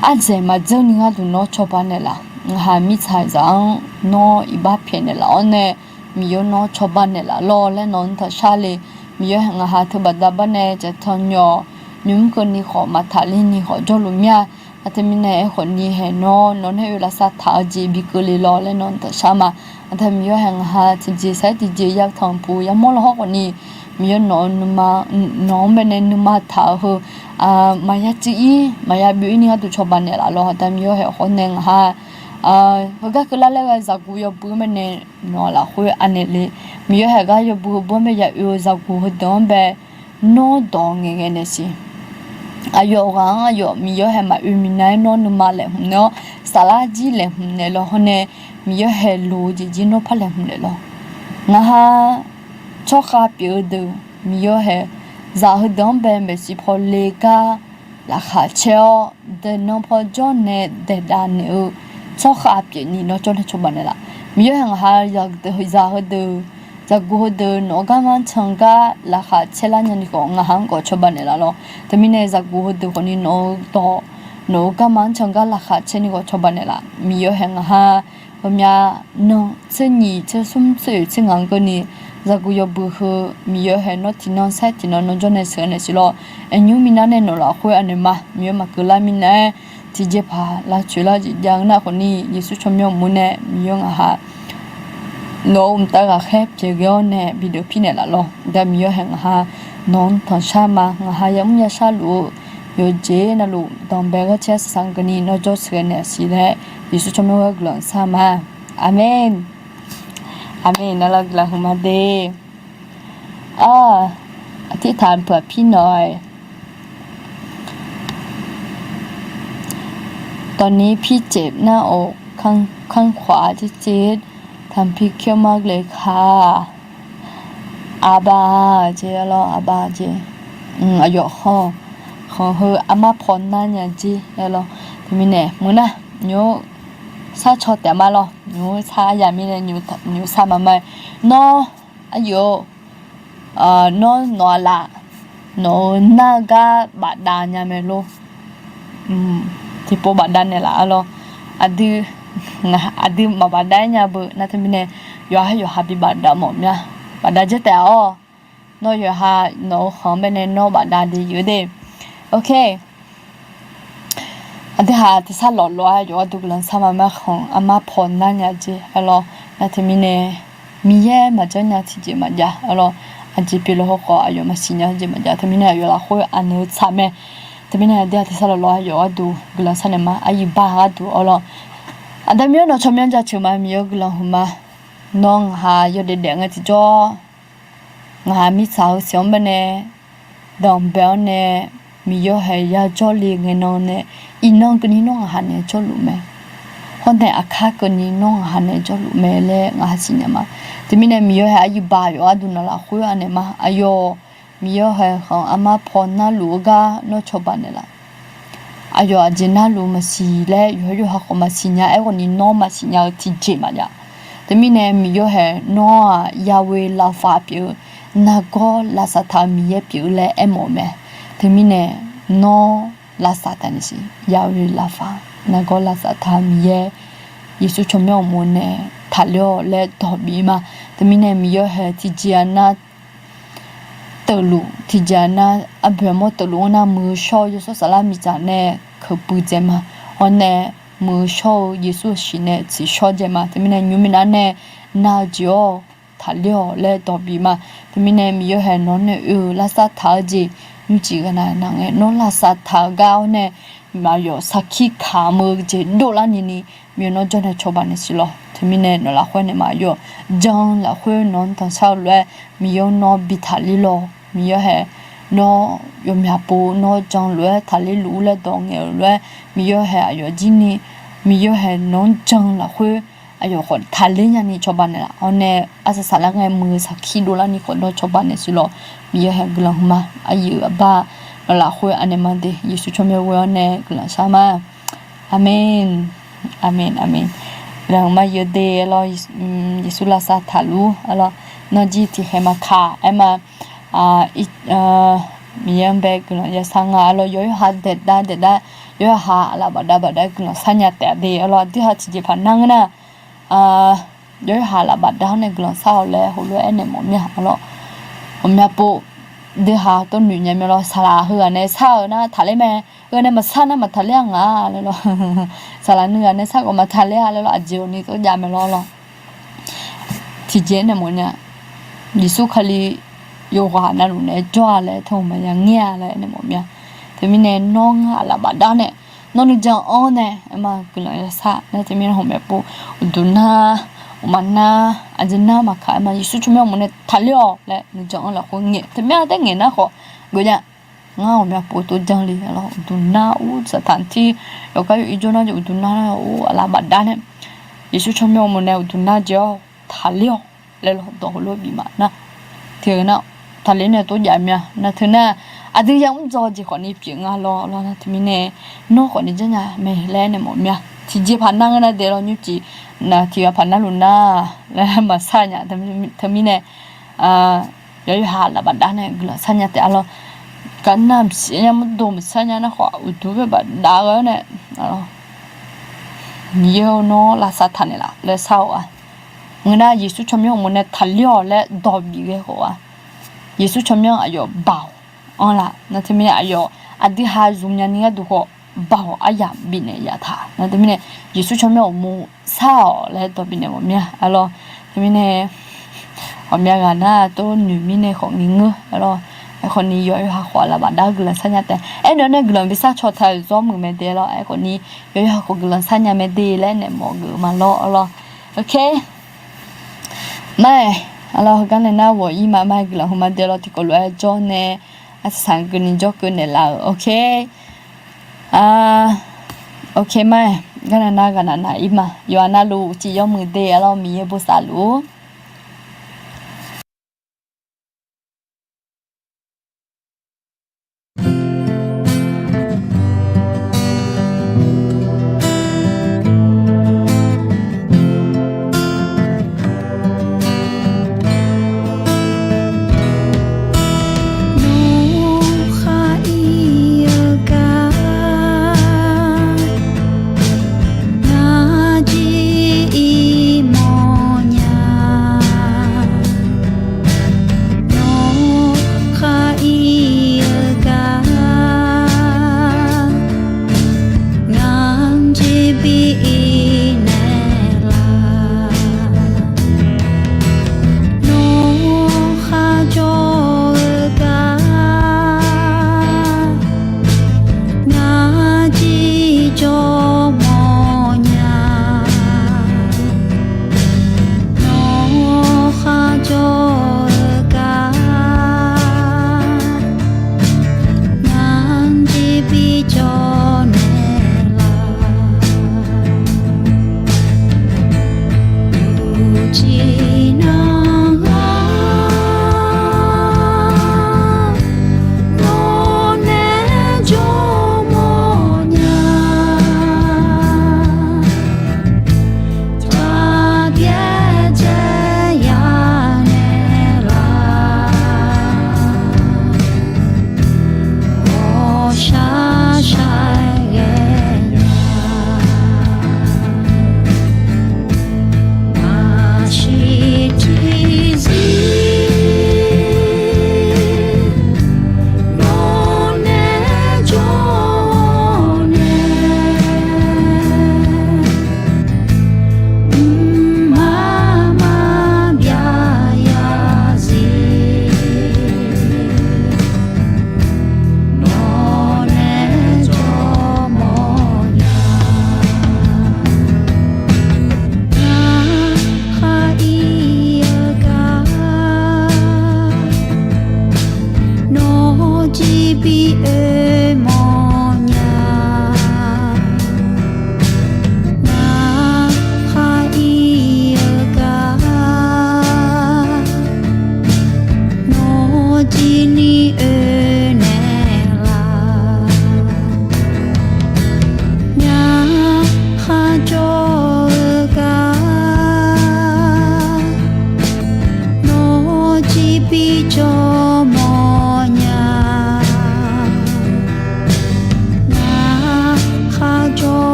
Speaker 9: anh sẽ mà dân nga du nó cho bạn này là ha mi sai rằng nó iba phiền này là anh mi yo no choban ne la lo le non tha sha le mi yo nga ha thu bada ba ne je thon yo nyum ko ni kho ma tha li ni kho jo lu mya atemi ne kho ni he no non he la sa tha ji bi ko le lo le non tha sha ma atemi yo nga ha ti ji sa ti ji yak thong pu ya mo lo ho ko ni mi yo no ma no me ne nu ma tha ho ma ya chi ma ya bi ni ha tu choban ne la lo atemi yo he kho ne ha hoga kula le ga za gu yo bu me ne no la khu ane le mi yo ha ga yo bu bo me ya yo za gu ho don be no dong nge ne si ayo ga yo mi yo ha ma u mi nai no nu ma le no sala ji le ne lo ho ne mi yo he lo ji no pha le ne lo nga ha cho kha pi de mi yo he za ho don be me si pho le ga la kha cheo de no pho jo ne de da ne u cho kha pi ni no cho ne cho ba ne la mi yo ha ya de ho za ho de za go de no ga man chang ga la kha chela ni ko nga hang ko cho ba ne la lo de mi ne za go de ko ni no to no ga man chang ga la kha che ni ko cho ba ne la mi yo ha mya no che ni che sum se che ngang ko ni za go yo bu ho mi yo no ti non sa ti no jo ne se ne si lo enyu mi na ne no la khwe ane ma mi yo ma ku la mi ne ti je pha la chula ji jang na ko ni yesu chomyo mu ne mi yo ha no ta ga khep che gyo ne video pi ne la lo da mi yo ha non thon sha ma ha yam ya sha lu yo je na lu dong be ga che sang ga ni no jo se ne si le yesu chomyo ga glon sa ma amen amen na la gla hu ma deอธิษฐานเผื่อพี่หน่อยตอนนี้พี่เจ็บหน้าอกข้างขวาที่จี๊ดทำพี่เคี้ยวมากเลยค่ะอาบาเจรออาบาเจอายุขอเฮออามาพรนั่นอย่างจีแล้วทีนี้เนี่ยมึงนะยูซาชอแต่มาหรอยูซาอย่ามีเนี่ยยูซามาไม่นออายุนอละนอนาga badannya melo tipo badannya lah alo adi ma badannya bu na temine yo happy badan mo nya badan je ta o no yo ha no khom be ne no badan di yu de okay adi ha ti sa lo yo du glan sama ma khong ama phon na nya je alo na temine mi ye ma jan na ti je ma ja alo aji pilo ho ko ayo masinya je ma ja temine ayo la ho anu chame temine dia ti sa lo yo du glan sa ne ma ayi ba ha du olo adamyo no chomyan ja chuma mi yo glan huma nong ha yo de nga ti jo nga mi sao xiong ba ne dong bel ne mi yo ha ya jo li nge no ne inong kni no ha ne jo lu me hon ne akha kni no ha ne jo lu me le nga sinya ma temine mi yo ha ayi ba yo adu na la khu ane ma ayo mi yo ha khong ama phon na lu ga no choba ne la ayo ajina lu masi le yo ha ko masinya e ko ni no masinya ti je ma ja temine mi yo ha no ya we la fa pyo na go la sa tha mi ye pyo le e mo me temine no la sa ta ni si ya we la fa na go la sa tha mi ye yesu chomyo mo ne thalyo le do bi ma temine mi yo ha ti jiana tolu ti jana abemo tolu na mu sho yesu salami jane khapu jema one mu sho yesu shine chi sho jema temine nyumina ne na jo thalyo le do bi ma temine mi yo ha no ne u la sa tha ji nyu ji ga na nge no la sa tha ga ne ma yo sakhi kha mu je do la ni mi no jo ne choba ne si lo temine no la khwe ne ma yo jang la khwe non tan sa lwe mi yo no bi thali lo mi yo he no yo mya po no jang lwe thali lu le dong ye lwe mi yo he ayo jini mi yo he non jang la khwe ayo khon thali nya ni choba ne la one asa sala nge mu sakhi do la ni ko no choba ne si lo mi yo he glang ma ayo ba la khwe ane ma de yesu chome wo ne glang sama amen amen amen lang ma yo de lo yesu la sa thalu alo no ji ti he ma kha ema miyang bag no ya sanga alo yo ha de da yo ha la ba da gno sanya te de alo di ha chi je phanang na yo ha la ba da ne glo sa le ho lo ene mo mya lo mo mya po de ha to nu nya me lo sa la hu ne sa na tha le me hu ne ma sa na ma tha le nga le lo sa la nu ne sa ko ma tha le le lo a ji ni to ja me lo lo ti je ne mo nya ni su khali yo ha na lu ne jwa le thong ma ya ngya le ne mo mya te mi ne no nga la ba da ne no ni jang on ne ma glo sa ne te mi ho me po du na mana ajena maka ma yisu chumyo mo ne thalyo le ni jang la ko nge te mya de nge na ko go nya nga o mya po to jang li lo du na u sa tan ti yo ka yu jo na ju du na u ala ba da ne yisu chumyo mo ne du na jo thalyo le lo do lo bi ma na te na thale ne to ja mya na the na adi yang jo ji ko ni pi nga lo na te mi ne no ko ni janya me le ne mo mya ti ji phan na na de lo nyu ji na ti ya phan na lu na la ma sa nya te mi ne yo ha la ba da ne gla sa nya te alo kan nam si nya mo do mo sa nya na ho u du be ba da ga ne alo ni yo no la sa tha ne la le sa wa ngna yesu chomyo mo ne thalyo le do bi ge ho wa yesu chomyo ayo bao on la na te mi ayo adi ha zum nya ni ga du ho bao aya bi ne ya tha na te mi ne yesu chomyo mo sa le do bi ne mo mya alo te mi ne ho mya ga na to nu mi ne ho ngi ngu alo aiคนนี้ย่อยha khwa la ba da gla sa nya te ai no ne gla bi sa cho tha zo mu me de lo aiคนนี้ย่อยha ko gla sa nya me de le ne mo gu ma lo alo okay mai alo ga ne na wo yi ma ma gla hu ma de lo ti ko lo jo ne a sang gu ni jo ku ne la okay okay mai ga na i ma yo na lu ji yo mu de alo mi ye bo sa lu